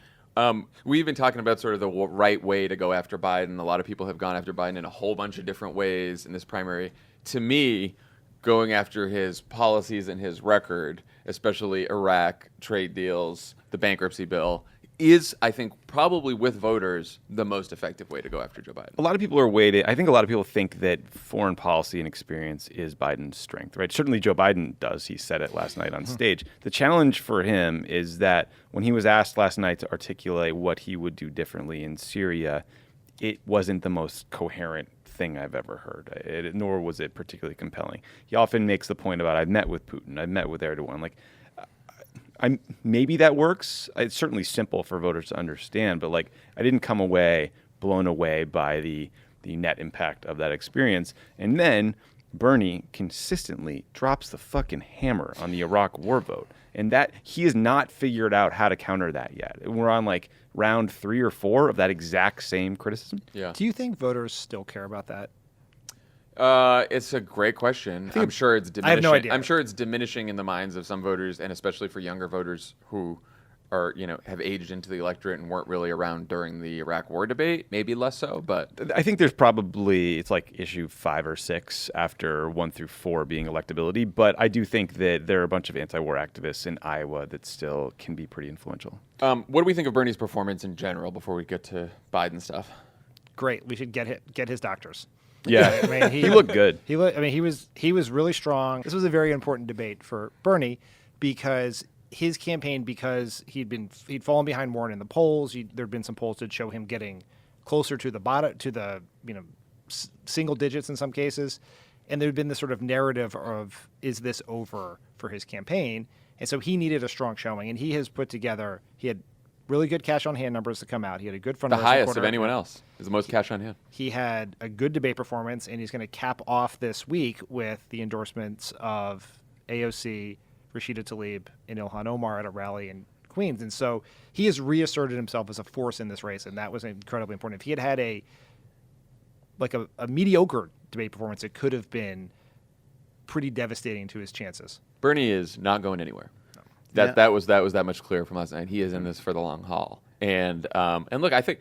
We've been talking about sort of the right way to go after Biden. A lot of people have gone after Biden in a whole bunch of different ways in this primary. To me, going after his policies and his record, especially Iraq, trade deals, the bankruptcy bill, is, I think, probably with voters, the most effective way to go after Joe Biden. A lot of people are weighted. I think a lot of people think that foreign policy and experience is Biden's strength, right? Certainly Joe Biden does. He said it last night on stage. The challenge for him is that when he was asked last night to articulate what he would do differently in Syria, it wasn't the most coherent thing I've ever heard, nor was it particularly compelling. He often makes the point about, I've met with Putin, I've met with Erdogan. Like, maybe that works. It's certainly simple for voters to understand, but I didn't come away blown away by the net impact of that experience. And then Bernie consistently drops the fucking hammer on the Iraq war vote. And that he has not figured out how to counter that yet. We're on round 3 or 4 of that exact same criticism. Yeah. do you think voters still care about that? It's a great question. I'm sure it's diminishing. I have no idea. I'm sure it's diminishing in the minds of some voters, and especially for younger voters who are, have aged into the electorate and weren't really around during the Iraq war debate. Maybe less so, but I think there's probably, it's issue 5 or 6 after 1 through 4 being electability. But I do think that there are a bunch of anti-war activists in Iowa that still can be pretty influential. what do we think of Bernie's performance in general before we get to Biden stuff? Great. We should get his doctors. Yeah, I mean, he looked good. He was really strong. This was a very important debate for Bernie because his campaign, because he'd fallen behind Warren in the polls. There'd been some polls that show him getting closer to the bottom, to the single digits in some cases, and there'd been this sort of narrative of, is this over for his campaign? And so he needed a strong showing, and he has put together. He had really good cash on hand numbers to come out. He had a good fundraising The highest quarter. of anyone else is the most cash on hand. He had a good debate performance, and he's going to cap off this week with the endorsements of AOC, Rashida Tlaib, and Ilhan Omar at a rally in Queens. And so he has reasserted himself as a force in this race, and that was incredibly important. If he had a mediocre debate performance, it could have been pretty devastating to his chances. Bernie is not going anywhere. Yeah. That was that much clearer from last night. He is in this for the long haul. And look, I think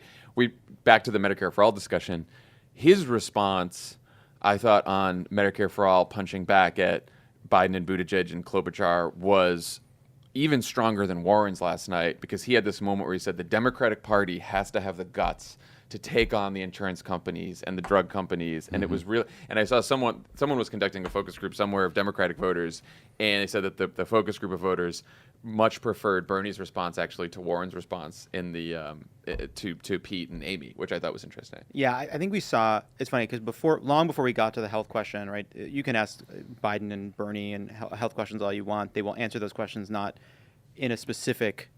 back to the Medicare for All discussion. His response, I thought, on Medicare for All punching back at Biden and Buttigieg and Klobuchar was even stronger than Warren's last night, because he had this moment where he said the Democratic Party has to have the guts to take on the insurance companies and the drug companies. And it was real. And I saw someone was conducting a focus group somewhere of Democratic voters, and they said that the focus group of voters much preferred Bernie's response actually to Warren's response in the to Pete and Amy, which I thought was interesting. Yeah, I think we saw. It's funny because long before we got to the health question, right? You can ask Biden and Bernie and health questions all you want. They will answer those questions not in a specific.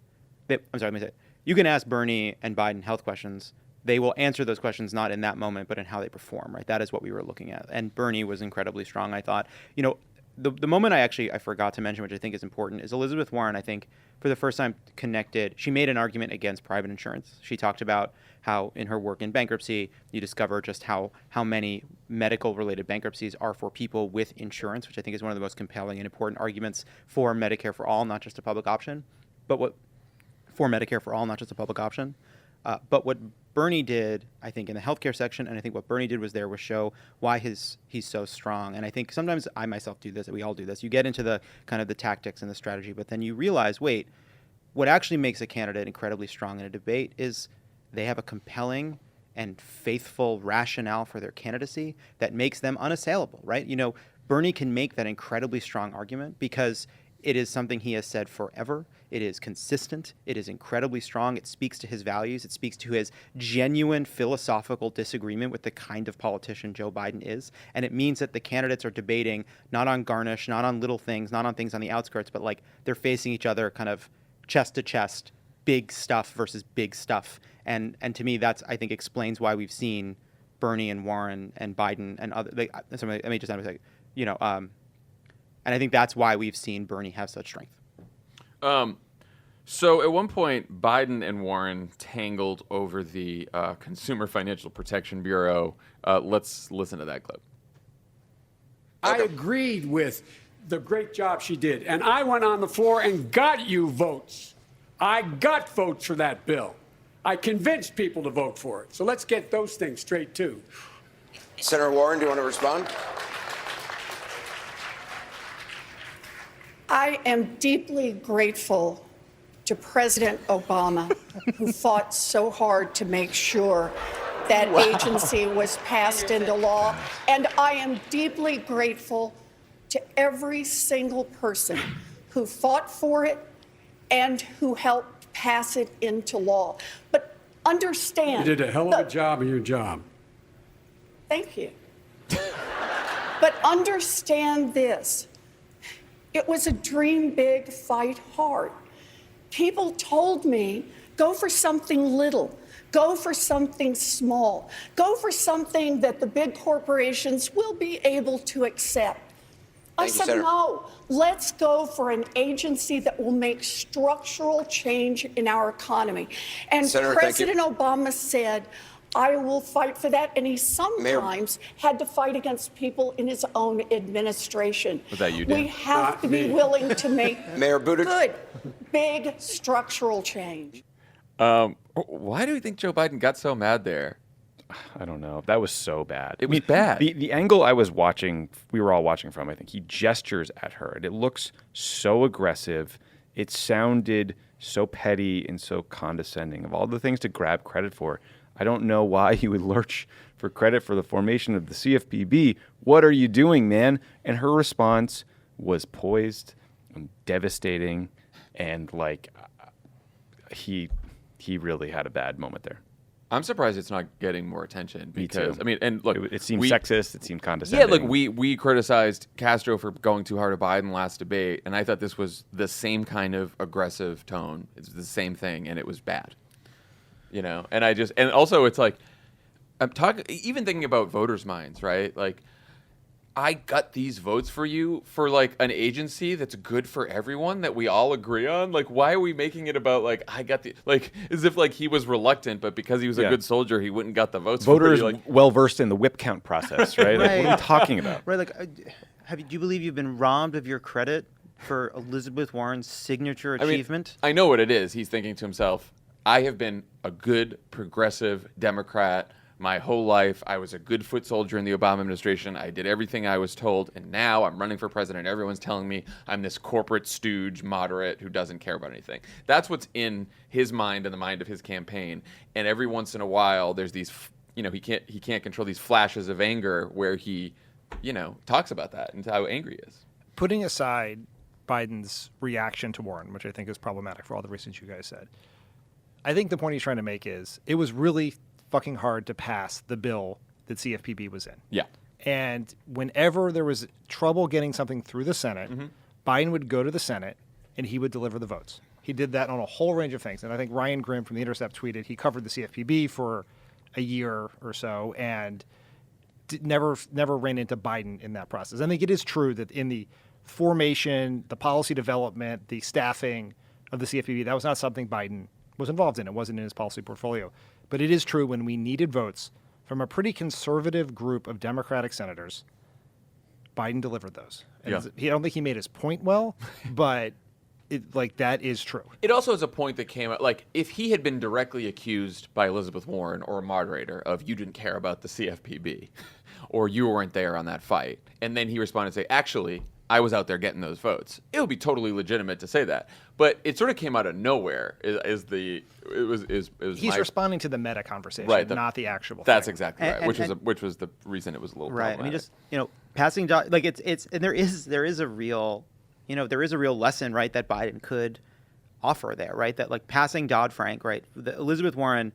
Let me say. You can ask Bernie and Biden health questions. They will answer those questions not in that moment, but in how they perform. Right. That is what we were looking at. And Bernie was incredibly strong. I thought. The moment I forgot to mention, which I think is important, is Elizabeth Warren, I think, for the first time connected. She made an argument against private insurance. She talked about how in her work in bankruptcy, you discover just how many medical-related bankruptcies are for people with insurance, which I think is one of the most compelling and important arguments for Medicare for all, not just a public option. But what Bernie did, I think, in the healthcare section, and I think what Bernie did was show why he's so strong. And I think sometimes I myself do this, we all do this. You get into the kind of the tactics and the strategy, but then you realize, wait, what actually makes a candidate incredibly strong in a debate is they have a compelling and faithful rationale for their candidacy that makes them unassailable, right? Bernie can make that incredibly strong argument because it is something he has said forever. It is consistent. It is incredibly strong. It speaks to his values. It speaks to his genuine philosophical disagreement with the kind of politician Joe Biden is. And it means that the candidates are debating not on garnish, not on little things, not on things on the outskirts, but like they're facing each other kind of chest to chest, big stuff versus big stuff. And to me, that's, I think, explains why we've seen Bernie and Warren and Biden and other. Let me just say, and I think that's why we've seen Bernie have such strength. So at one point, Biden and Warren tangled over the Consumer Financial Protection Bureau. Let's listen to that clip. I agreed with the great job she did, and I went on the floor and got you votes. I got votes for that bill. I convinced people to vote for it. So let's get those things straight, too. Senator Warren, do you want to respond? I am deeply grateful to President Obama, who fought so hard to make sure that agency was passed into law. And I am deeply grateful to every single person who fought for it and who helped pass it into law. But understand— You did a hell of a job in your job. Thank you. But understand this. It was a dream big, fight hard. People told me, go for something little, go for something small, go for something that the big corporations will be able to accept. I said, no, let's go for an agency that will make structural change in our economy. And Senator, President Obama said, I will fight for that. And he sometimes had to fight against people in his own administration. Was that you, Dan? We have to be willing to make Mayor Buttigieg. good, big structural change. Why do you think Joe Biden got so mad there? I don't know. That was so bad. It was bad. The angle I was watching, we were all watching from, I think, he gestures at her, and it looks so aggressive. It sounded so petty and so condescending. Of all the things to grab credit for, I don't know why he would lurch for credit for the formation of the CFPB. What are you doing, man? And her response was poised and devastating, and he really had a bad moment there. I'm surprised it's not getting more attention because, I mean, and look, it seemed sexist, it seemed condescending. Yeah, look, we criticized Castro for going too hard at Biden last debate, and I thought this was the same kind of aggressive tone. It's the same thing, and it was bad. And also it's like, even thinking about voters' minds, right? Like, I got these votes for you for like an agency that's good for everyone that we all agree on. Like, why are we making it about like I got the as if like he was reluctant, but because he was a good soldier, he wouldn't got the votes. Voters for you, well versed in the whip count process, right? Like, what are you talking about? Right, Do you believe you've been robbed of your credit for Elizabeth Warren's signature achievement? I know what it is. He's thinking to himself, I have been a good progressive Democrat my whole life. I was a good foot soldier in the Obama administration. I did everything I was told, and now I'm running for president. Everyone's telling me I'm this corporate stooge moderate who doesn't care about anything. That's what's in his mind and the mind of his campaign. And every once in a while, there's these, he can't control these flashes of anger where he, talks about that and how angry he is. Putting aside Biden's reaction to Warren, which I think is problematic for all the reasons you guys said, I think the point he's trying to make is it was really fucking hard to pass the bill that CFPB was in. Yeah. And whenever there was trouble getting something through the Senate, Biden would go to the Senate and he would deliver the votes. He did that on a whole range of things. And I think Ryan Grimm from The Intercept tweeted he covered the CFPB for a year or so and never ran into Biden in that process. I think it is true that in the formation, the policy development, the staffing of the CFPB, that was not something Biden was involved in. It wasn't in his policy portfolio. But it is true when we needed votes from a pretty conservative group of Democratic senators, Biden delivered those. And I don't think he made his point well, but that is true. It also is a point that came out, if he had been directly accused by Elizabeth Warren or a moderator of you didn't care about the CFPB or you weren't there on that fight, and then he responded and say, actually, I was out there getting those votes, it would be totally legitimate to say that. But it sort of came out of nowhere. He's responding to the meta conversation, right, not the actual. That's thing. exactly right. Which was the reason it was a little right. problematic. I mean, passing and there is a real lesson, right, that Biden could offer there, right? That passing Dodd-Frank, right? Elizabeth Warren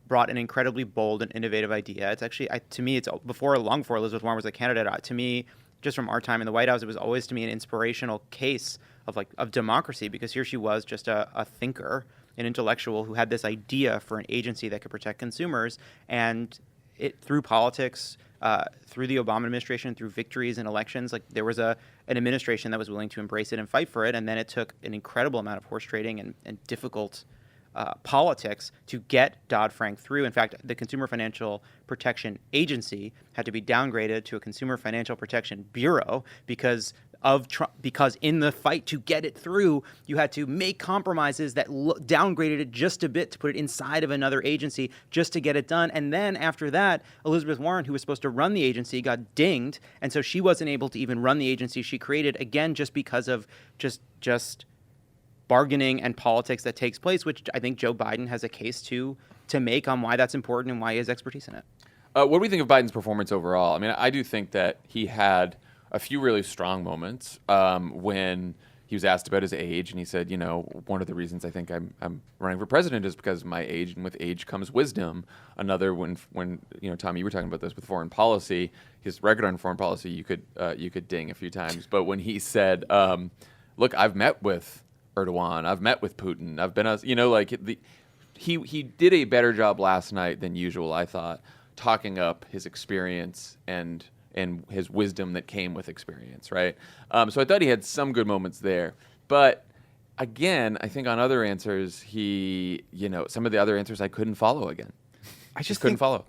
brought an incredibly bold and innovative idea. It's actually, to me, it's long before Elizabeth Warren was a candidate. To me, just from our time in the White House, it was always to me an inspirational case of democracy, because here she was, just a thinker, an intellectual who had this idea for an agency that could protect consumers, and through politics, through the Obama administration, through victories in elections, there was an administration that was willing to embrace it and fight for it, and then it took an incredible amount of horse trading and difficult politics to get Dodd-Frank through. In fact, the Consumer Financial Protection Agency had to be downgraded to a Consumer Financial Protection Bureau because in the fight to get it through, you had to make compromises that downgraded it just a bit to put it inside of another agency just to get it done. And then after that, Elizabeth Warren, who was supposed to run the agency, got dinged, and so she wasn't able to even run the agency she created, again, just because of just bargaining and politics that takes place, which I think Joe Biden has a case to make on why that's important and why he has expertise in it. What do we think of Biden's performance overall? I mean, I do think that he had a few really strong moments when he was asked about his age, and he said, one of the reasons I think I'm running for president is because of my age, and with age comes wisdom. Another, when Tommy, you were talking about this with foreign policy, his record on foreign policy, you could ding a few times. But when he said, look, I've met with Erdogan, I've met with Putin, I've been, he did a better job last night than usual, I thought, talking up his experience and his wisdom that came with experience, right? So I thought he had some good moments there. But again, I think on other answers, some of the other answers I couldn't follow again. I just couldn't follow.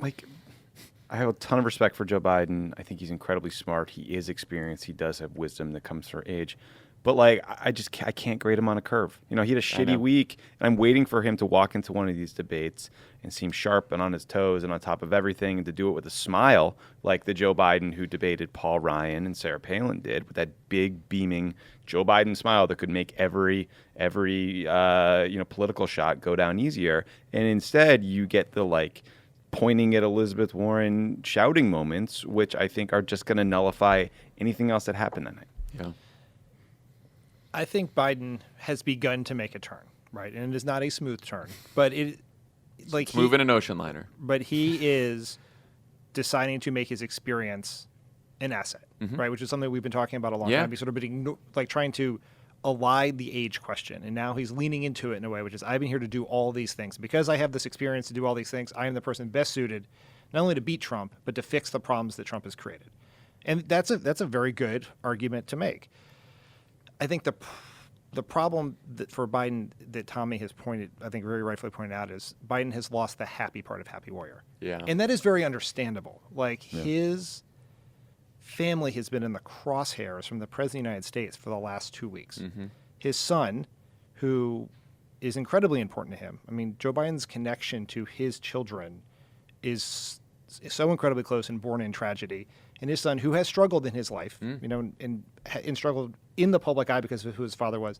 I have a ton of respect for Joe Biden. I think he's incredibly smart. He is experienced. He does have wisdom that comes from age. But I can't grade him on a curve. He had a shitty week, and I'm waiting for him to walk into one of these debates and seem sharp and on his toes and on top of everything, and to do it with a smile, like the Joe Biden who debated Paul Ryan and Sarah Palin did, with that big beaming Joe Biden smile that could make every political shot go down easier. And instead, you get the pointing at Elizabeth Warren shouting moments, which I think are just going to nullify anything else that happened that night. Yeah. I think Biden has begun to make a turn, right? And it is not a smooth turn, but moving an ocean liner. But he is deciding to make his experience an asset, right? Which is something we've been talking about a long time. He's sort of been trying to elide the age question, and now he's leaning into it in a way, which is, I've been here to do all these things. Because I have this experience to do all these things, I am the person best suited not only to beat Trump, but to fix the problems that Trump has created. And that's a very good argument to make. I think the problem for Biden that Tommy has I think very rightfully pointed out, is Biden has lost the happy part of Happy Warrior. Yeah. And that is very understandable. His family has been in the crosshairs from the President of the United States for the last 2 weeks. Mm-hmm. His son, who is incredibly important to him. I mean, Joe Biden's connection to his children is so incredibly close and born in tragedy. And his son, who has struggled in his life, and struggled in the public eye because of who his father was,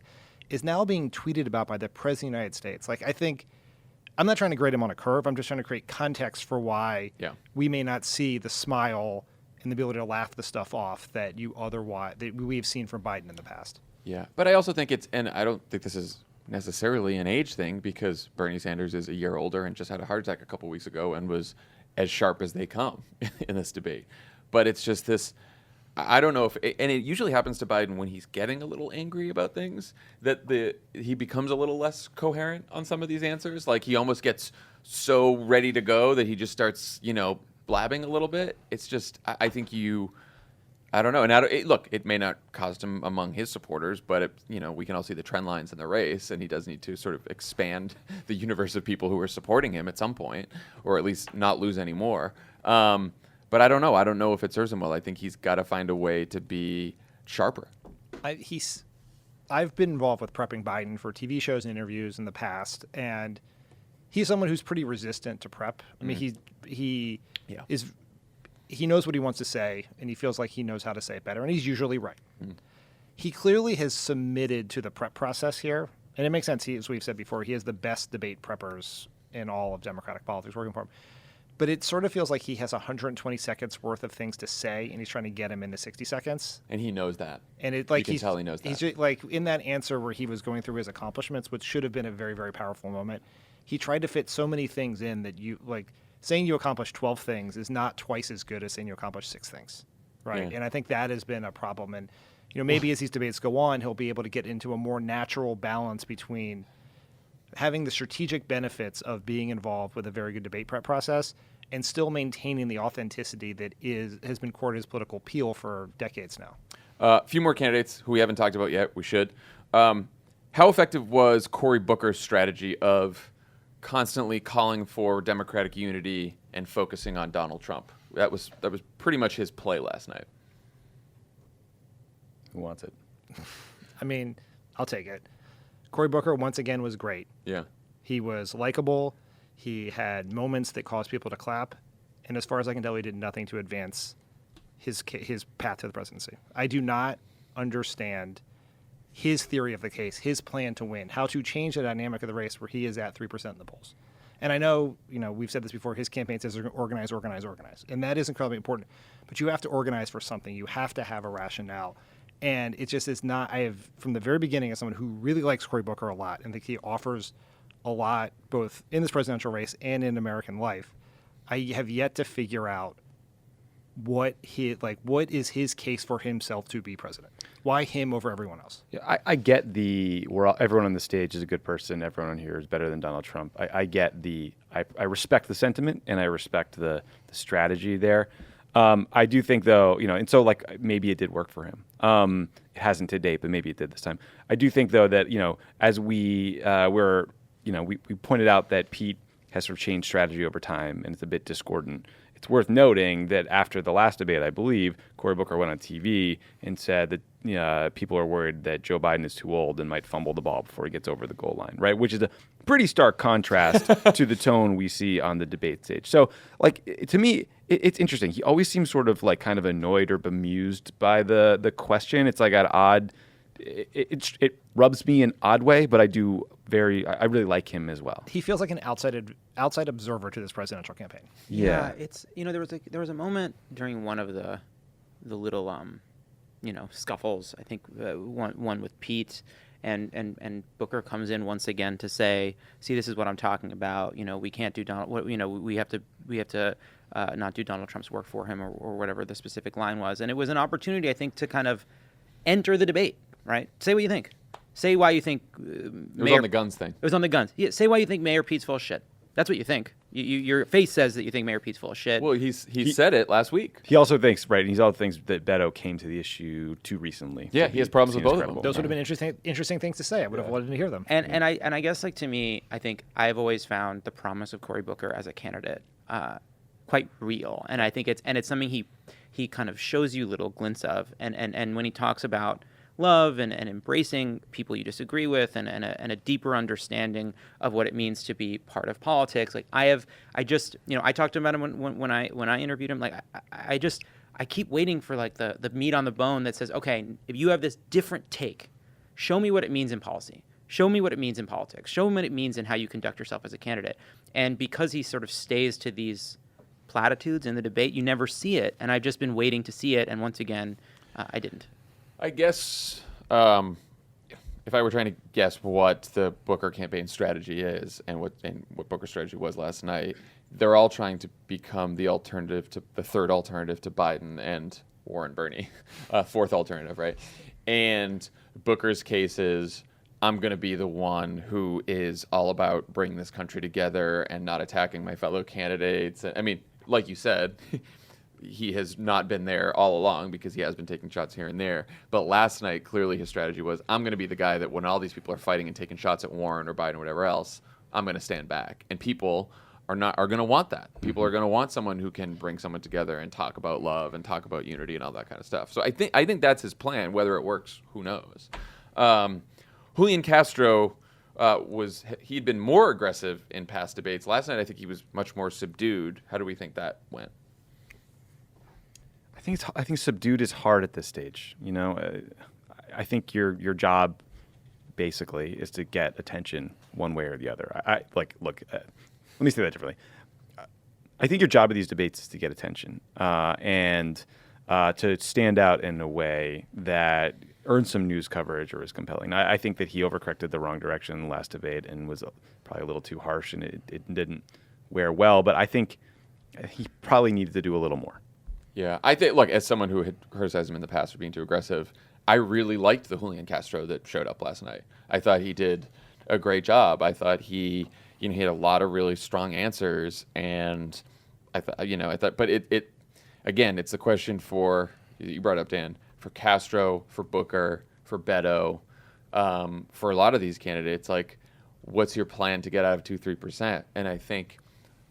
is now being tweeted about by the President of the United States. Like, I think, I'm not trying to grade him on a curve. I'm just trying to create context for why we may not see the smile and the ability to laugh the stuff off that we've seen from Biden in the past. Yeah, but I also think and I don't think this is necessarily an age thing, because Bernie Sanders is a year older and just had a heart attack a couple weeks ago and was as sharp as they come in this debate. But it's just this, I don't know if, and it usually happens to Biden when he's getting a little angry about things, that he becomes a little less coherent on some of these answers. Like, he almost gets so ready to go that he just starts, blabbing a little bit. It's just, I think I don't know. And look, it may not cost him among his supporters, but we can all see the trend lines in the race, and he does need to sort of expand the universe of people who are supporting him at some point, or at least not lose any more. But I don't know. I don't know if it serves him well. I think he's got to find a way to be sharper. I've been involved with prepping Biden for TV shows and interviews in the past, and he's someone who's pretty resistant to prep. I mean, he knows what he wants to say, and he feels like he knows how to say it better, and he's usually right. He clearly has submitted to the prep process here, and it makes sense. As we've said before, he has the best debate preppers in all of Democratic politics working for him. But it sort of feels like he has 120 seconds worth of things to say, and he's trying to get him into 60 seconds. And he knows that. And you can tell he knows that. He's just, like, in that answer where he was going through his accomplishments, which should have been a very, very powerful moment, he tried to fit so many things in that saying you accomplished 12 things is not twice as good as saying you accomplished 6 things, right? Yeah. And I think that has been a problem. And maybe as these debates go on, he'll be able to get into a more natural balance between having the strategic benefits of being involved with a very good debate prep process and still maintaining the authenticity that has been core to his political appeal for decades now. A few more candidates who we haven't talked about yet. We should. How effective was Cory Booker's strategy of constantly calling for Democratic unity and focusing on Donald Trump? That was pretty much his play last night. Who wants it? I mean, I'll take it. Cory Booker, once again, was great. Yeah. He was likable. He had moments that caused people to clap. And as far as I can tell, he did nothing to advance his path to the presidency. I do not understand his theory of the case, his plan to win, how to change the dynamic of the race where he is at 3% in the polls. And I know, we've said this before, his campaign says organize, organize, organize. And that is incredibly important. But you have to organize for something. You have to have a rationale. And it just is not, I have, from the very beginning, as someone who really likes Cory Booker a lot and think he offers a lot both in this presidential race and in American life, I have yet to figure out what is his case for himself to be president. Why him over everyone else? Yeah, I get everyone on the stage is a good person. Everyone on here is better than Donald Trump. I get I respect the sentiment and I respect the strategy there. I do think though, and so maybe it did work for him. It hasn't to date, but maybe it did this time. I do think though that, as we pointed out that Pete has sort of changed strategy over time and it's a bit discordant. It's worth noting that after the last debate, I believe, Cory Booker went on TV and said that people are worried that Joe Biden is too old and might fumble the ball before he gets over the goal line, right? Which is a pretty stark contrast to the tone we see on the debate stage. So, to me, it's interesting. He always seems sort of kind of annoyed or bemused by the question. It's an odd. It rubs me in an odd way, but I really like him as well. He feels like an outside observer to this presidential campaign. Yeah, it's there was a moment during one of the little scuffles. I think one with Pete and Booker comes in once again to say, "See, this is what I'm talking about. We can't do Donald. We have to not do Donald Trump's work for him or whatever the specific line was." And it was an opportunity, I think, to kind of enter the debate. Right? Say what you think. Say why you think. It was on the guns thing. It was on the guns. Yeah. Say why you think Mayor Pete's full of shit. That's what you think. Your face says that you think Mayor Pete's full of shit. Well, he said it last week. He also thinks, right, and he also thinks that Beto came to the issue too recently. Yeah, he has problems with both of them. Those would have been interesting things to say. I would have wanted to hear them. And I guess to me, I think I've always found the promise of Cory Booker as a candidate quite real, and I think it's something he kind of shows you little glints of. And when he talks about love and embracing people you disagree with and a deeper understanding of what it means to be part of politics. Like I talked about him when I interviewed him. Like I keep waiting for like the meat on the bone that says, okay, if you have this different take, show me what it means in policy. Show me what it means in politics. Show me what it means in how you conduct yourself as a candidate. And because he sort of stays to these platitudes in the debate, you never see it. And I've just been waiting to see it. And once again, I didn't. I guess if I were trying to guess what the Booker campaign strategy is and what Booker's strategy was last night, they're all trying to become the third alternative to Biden and Warren Bernie, fourth alternative, right? And Booker's case is, I'm going to be the one who is all about bringing this country together and not attacking my fellow candidates. I mean, like you said, he has not been there all along because he has been taking shots here and there. But last night, clearly his strategy was, I'm going to be the guy that when all these people are fighting and taking shots at Warren or Biden or whatever else, I'm going to stand back. And people are going to want that. People are going to want someone who can bring someone together and talk about love and talk about unity and all that kind of stuff. So I think that's his plan. Whether it works, who knows? Julian Castro he'd been more aggressive in past debates. Last night, I think he was much more subdued. How do we think that went? I think subdued is hard at this stage. You know, I think your job basically is to get attention one way or the other. Let me say that differently. I think your job at these debates is to get attention and to stand out in a way that earns some news coverage or is compelling. I think that he overcorrected the wrong direction in the last debate and was probably a little too harsh, and it didn't wear well. But I think he probably needed to do a little more. Yeah, I think, look, as someone who had criticized him in the past for being too aggressive, I really liked the Julian Castro that showed up last night. I thought he did a great job. I thought he had a lot of really strong answers, and I thought, but it again, it's the question for, you brought up, Dan, for Castro, for Booker, for Beto, for a lot of these candidates, like, what's your plan to get out of 2-3%? And I think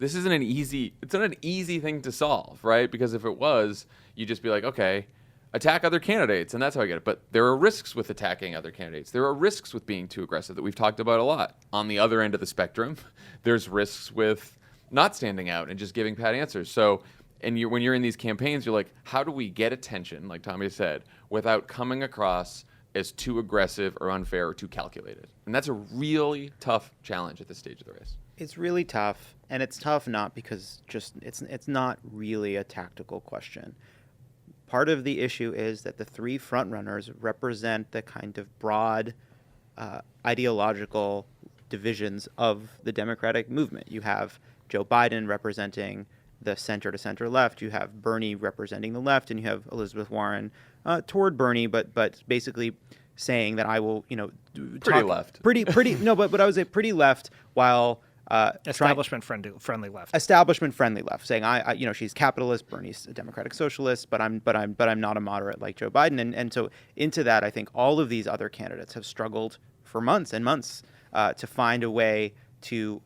this isn't it's not an easy thing to solve, right? Because if it was, you'd just be like, okay, attack other candidates, and that's how I get it. But there are risks with attacking other candidates. There are risks with being too aggressive that we've talked about a lot. On the other end of the spectrum, there's risks with not standing out and just giving pat answers. So, when you're in these campaigns, you're like, how do we get attention, like Tommy said, without coming across as too aggressive or unfair or too calculated? And that's a really tough challenge at this stage of the race. It's really tough, and it's tough not because it's not really a tactical question. Part of the issue is that the three frontrunners represent the kind of broad ideological divisions of the Democratic movement. You have Joe Biden representing the center to center left. You have Bernie representing the left, and you have Elizabeth Warren toward Bernie, but basically saying that I will, pretty left. No, but I would say pretty left while establishment friendly left. Establishment friendly left, saying she's capitalist, Bernie's a democratic socialist, but I'm not a moderate like Joe Biden, and so into that, I think all of these other candidates have struggled for months and months to find a way to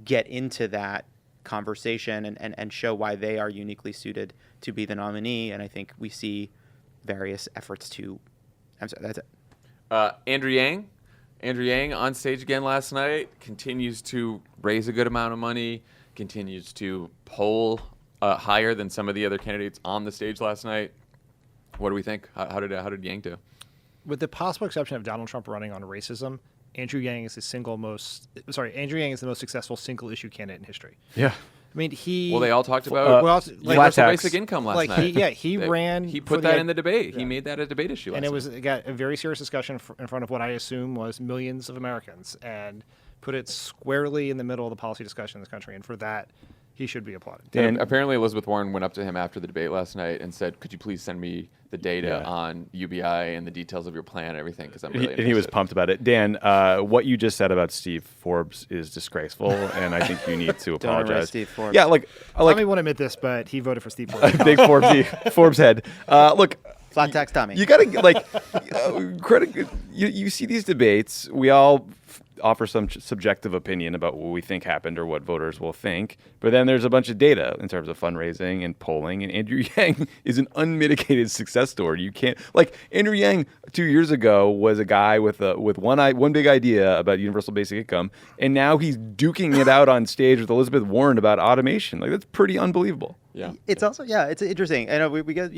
get into that conversation and show why they are uniquely suited to be the nominee. And I think we see various efforts to. I'm sorry, that's it. Andrew Yang on stage again last night, continues to raise a good amount of money, continues to poll higher than some of the other candidates on the stage last night. What do we think? How did Yang do? With the possible exception of Donald Trump running on racism, Andrew Yang is Andrew Yang is the most successful single issue candidate in history. Yeah. I mean, they all talked about universal basic income last night. He put that in the debate. Yeah. He made that a debate issue last night. It got a very serious discussion in front of what I assume was millions of Americans, and put it squarely in the middle of the policy discussion in this country. And for that, he should be applauded. And apparently Elizabeth Warren went up to him after the debate last night and said, could you please send me the data on UBI and the details of your plan and everything, because I'm really interested. And he was pumped about it. Dan, what you just said about Steve Forbes is disgraceful, and I think you need to apologize. Don't arrest Steve Forbes. Yeah, Tommy won't admit this, but he voted for Steve Forbes. Big Forbes head. Flat tax Tommy. You got to credit. You see these debates. We all offer some subjective opinion about what we think happened or what voters will think. But then there's a bunch of data in terms of fundraising and polling. And Andrew Yang is an unmitigated success story. You can't Andrew Yang 2 years ago was a guy with one big idea about universal basic income, and now he's duking it out on stage with Elizabeth Warren about automation. Like, that's pretty unbelievable. Yeah. It's also, it's interesting. I know we get,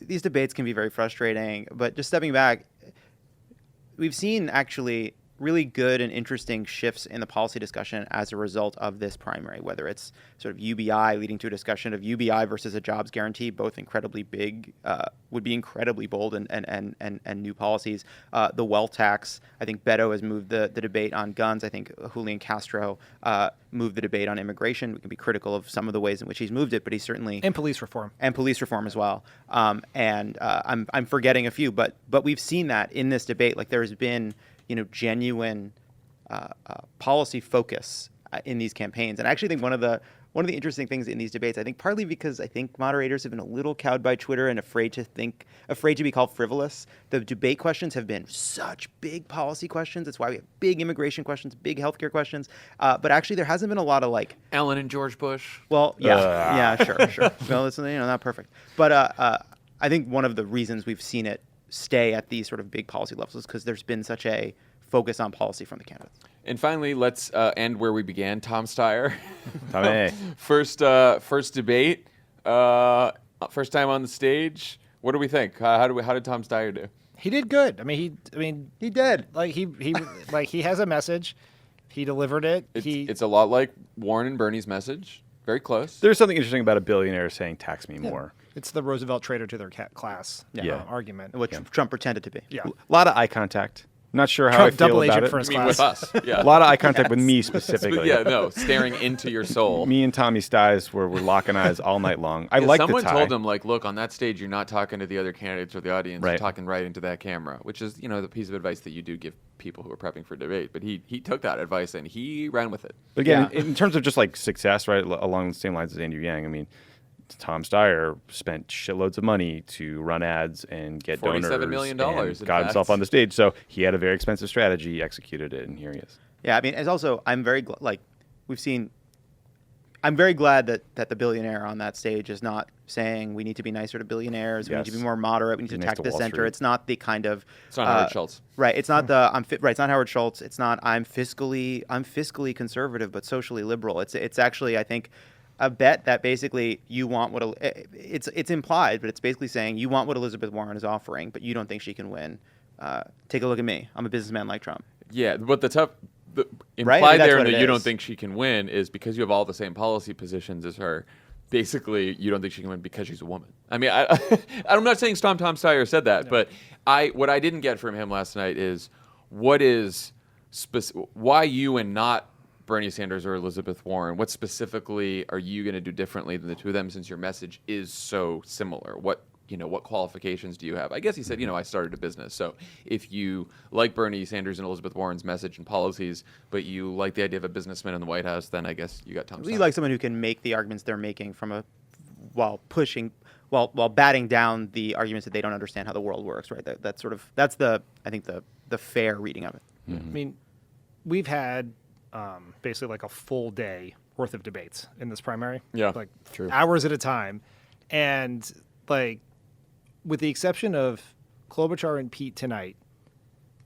these debates can be very frustrating, but just stepping back, we've seen actually really good and interesting shifts in the policy discussion as a result of this primary, whether it's sort of UBI leading to a discussion of UBI versus a jobs guarantee, both incredibly big, would be incredibly bold and new policies. The wealth tax, I think Beto has moved the debate on guns. I think Julian Castro moved the debate on immigration. We can be critical of some of the ways in which he's moved it, but he's certainly... And police reform. And police reform as well. I'm forgetting a few, but we've seen that in this debate. Like, there's been genuine policy focus in these campaigns. And I actually think one of the interesting things in these debates, I think partly because I think moderators have been a little cowed by Twitter and afraid to be called frivolous. The debate questions have been such big policy questions. That's why we have big immigration questions, big healthcare questions. But actually there hasn't been a lot of Ellen and George Bush. Well, sure. Well, it's not perfect. But I think one of the reasons we've seen it stay at these sort of big policy levels is because there's been such a focus on policy from the candidates. And finally, let's end where we began. Tom Steyer. Tommy. First debate, first time on the stage. What do we think? How did Tom Steyer do? He did good. He did. He has a message. He delivered it. It's a lot like Warren and Bernie's message. Very close. There's something interesting about a billionaire saying "tax me more." It's the Roosevelt traitor to their class argument, which Trump pretended to be. Yeah, a lot of eye contact. Not sure how Trump I feel double about agent it. for his I mean, class. with us. Yeah. A lot of eye contact with me specifically. Staring into your soul. Me and Tommy Stiles were locking eyes all night long. I like the tie. Someone told him, look, on that stage, you're not talking to the other candidates or the audience. Right. You're talking right into that camera, which is, the piece of advice that you do give people who are prepping for debate. But he took that advice and he ran with it. But again, in terms of just success, right, along the same lines as Andrew Yang, Tom Steyer spent shitloads of money to run ads and get donors. $47 million, and got himself on the stage. So he had a very expensive strategy, executed it, and here he is. Yeah, it's also, I'm very glad that the billionaire on that stage is not saying we need to be nicer to billionaires, we need to be more moderate, we need to attack the center. It's not the kind of... It's not Howard Schultz. Right, it's not it's not Howard Schultz. It's not I'm fiscally conservative but socially liberal. It's actually, I think, a bet that basically you want what it's implied, but it's basically saying you want what Elizabeth Warren is offering, but you don't think she can win. Take a look at me. I'm a businessman like Trump. Yeah, but the implied right? there that you don't think she can win is because you have all the same policy positions as her. Basically, you don't think she can win because she's a woman. I'm not saying Tom Steyer said that, but what I didn't get from him last night is why you and not Bernie Sanders or Elizabeth Warren? What specifically are you going to do differently than the two of them, since your message is so similar? What qualifications do you have? I guess he said, I started a business. So if you like Bernie Sanders and Elizabeth Warren's message and policies, but you like the idea of a businessman in the White House, then I guess you got Tom Steyer. We like someone who can make the arguments they're making while batting down the arguments that they don't understand how the world works, right? That's the fair reading of it. Mm-hmm. We've had basically a full day worth of debates in this primary. Yeah, true. Hours at a time. And with the exception of Klobuchar and Pete tonight,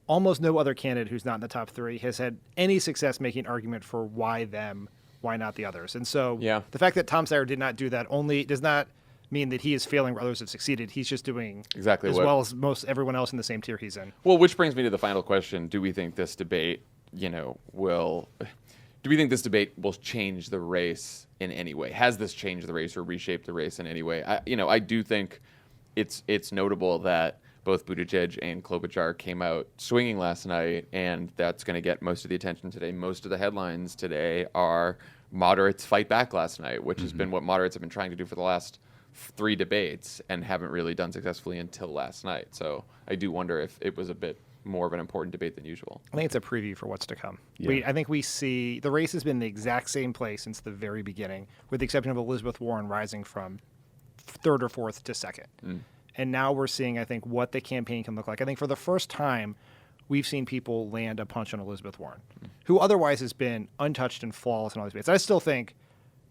almost no other candidate who's not in the top three has had any success making an argument for why them, why not the others. And so the fact that Tom Steyer did not do that only does not mean that he is failing where others have succeeded. He's just doing exactly as well as most everyone else in the same tier he's in. Well, which brings me to the final question. Do we think this debate will change the race in any way? Has this changed the race or reshaped the race in any way? I do think it's notable that both Buttigieg and Klobuchar came out swinging last night, and that's going to get most of the attention today. Most of the headlines today are moderates fight back last night, which has been what moderates have been trying to do for the last 3 debates and haven't really done successfully until last night. So I do wonder if it was a bit more of an important debate than usual. I think it's a preview for what's to come. Yeah. I think we see the race has been in the exact same place since the very beginning, with the exception of Elizabeth Warren rising from 3rd or 4th to 2nd. And now we're seeing, I think, what the campaign can look like. I think for the first time, we've seen people land a punch on Elizabeth Warren, who otherwise has been untouched and flawless in all these debates. I still think,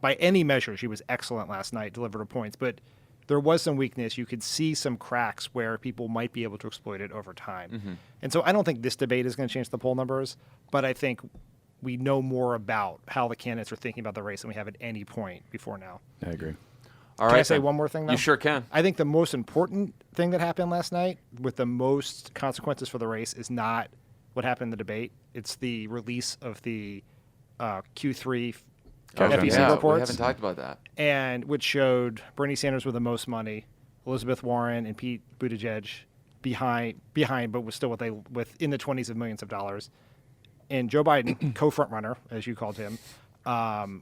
by any measure, she was excellent last night, delivered her points, but there was some weakness. You could see some cracks where people might be able to exploit it over time. And so I don't think this debate is going to change the poll numbers, but I think we know more about how the candidates are thinking about the race than we have at any point before now. I agree. All Can right, I say then. one more thing, though? You sure can. I think the most important thing that happened last night, with the most consequences for the race, is not what happened in the debate. It's the release of the Q3 FEC Yeah, we reports. haven't talked about that. And which showed Bernie Sanders with the most money, Elizabeth Warren and Pete Buttigieg behind, but was still within the 20s of millions of dollars, and Joe Biden, co-front runner, as you called him,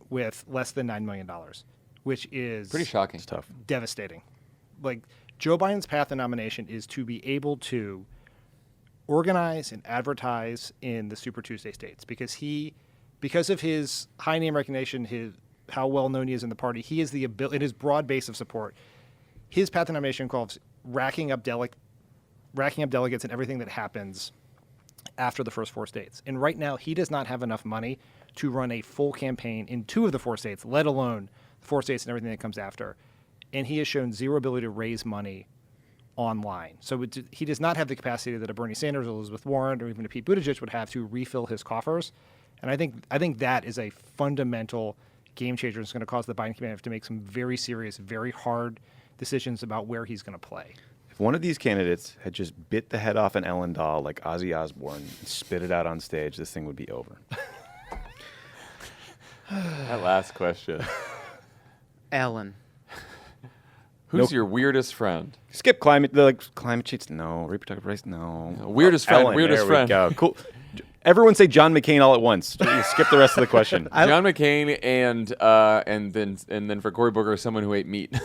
with less than $9 million, which is Pretty shocking. It's tough. devastating. Like, Joe Biden's path to nomination is to be able to organize and advertise in the Super Tuesday states because of his high name recognition, how well known he is in the party, he has the ability, in his broad base of support. His path to nomination involves racking up delegates and everything that happens after the first 4 states. And right now, he does not have enough money to run a full campaign in 2 of the 4 states, let alone the 4 states and everything that comes after. And he has shown zero ability to raise money online. So he does not have the capacity that a Bernie Sanders, or Elizabeth Warren, or even a Pete Buttigieg would have to refill his coffers. And I think that is a fundamental game changer. It's going to cause the Biden campaign to make some very serious, very hard decisions about where he's going to play. If one of these candidates had just bit the head off an Ellen doll like Ozzy Osbourne and spit it out on stage, this thing would be over. That last question. Ellen. Who's your weirdest friend? Skip climate change. No. Reproductive rights. No. Weirdest friend. Ellen, Weirdest there friend. We go. Cool. Everyone say John McCain all at once. Skip the rest of the question. John McCain and then for Cory Booker, someone who ate meat.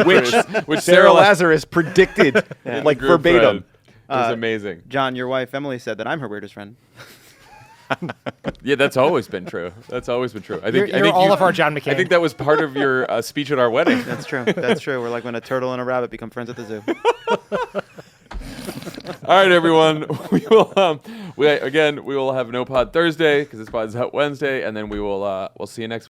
which Sarah Lazarus predicted like Group verbatim. friend. It was amazing. John, your wife Emily said that I'm her weirdest friend. Yeah, that's always been true. That's always been true. I think You're all of our John McCain. I think that was part of your speech at our wedding. That's true. That's true. We're like when a turtle and a rabbit become friends at the zoo. All right, everyone. We will have no pod Thursday because this pod is out Wednesday, and then we'll see you next week.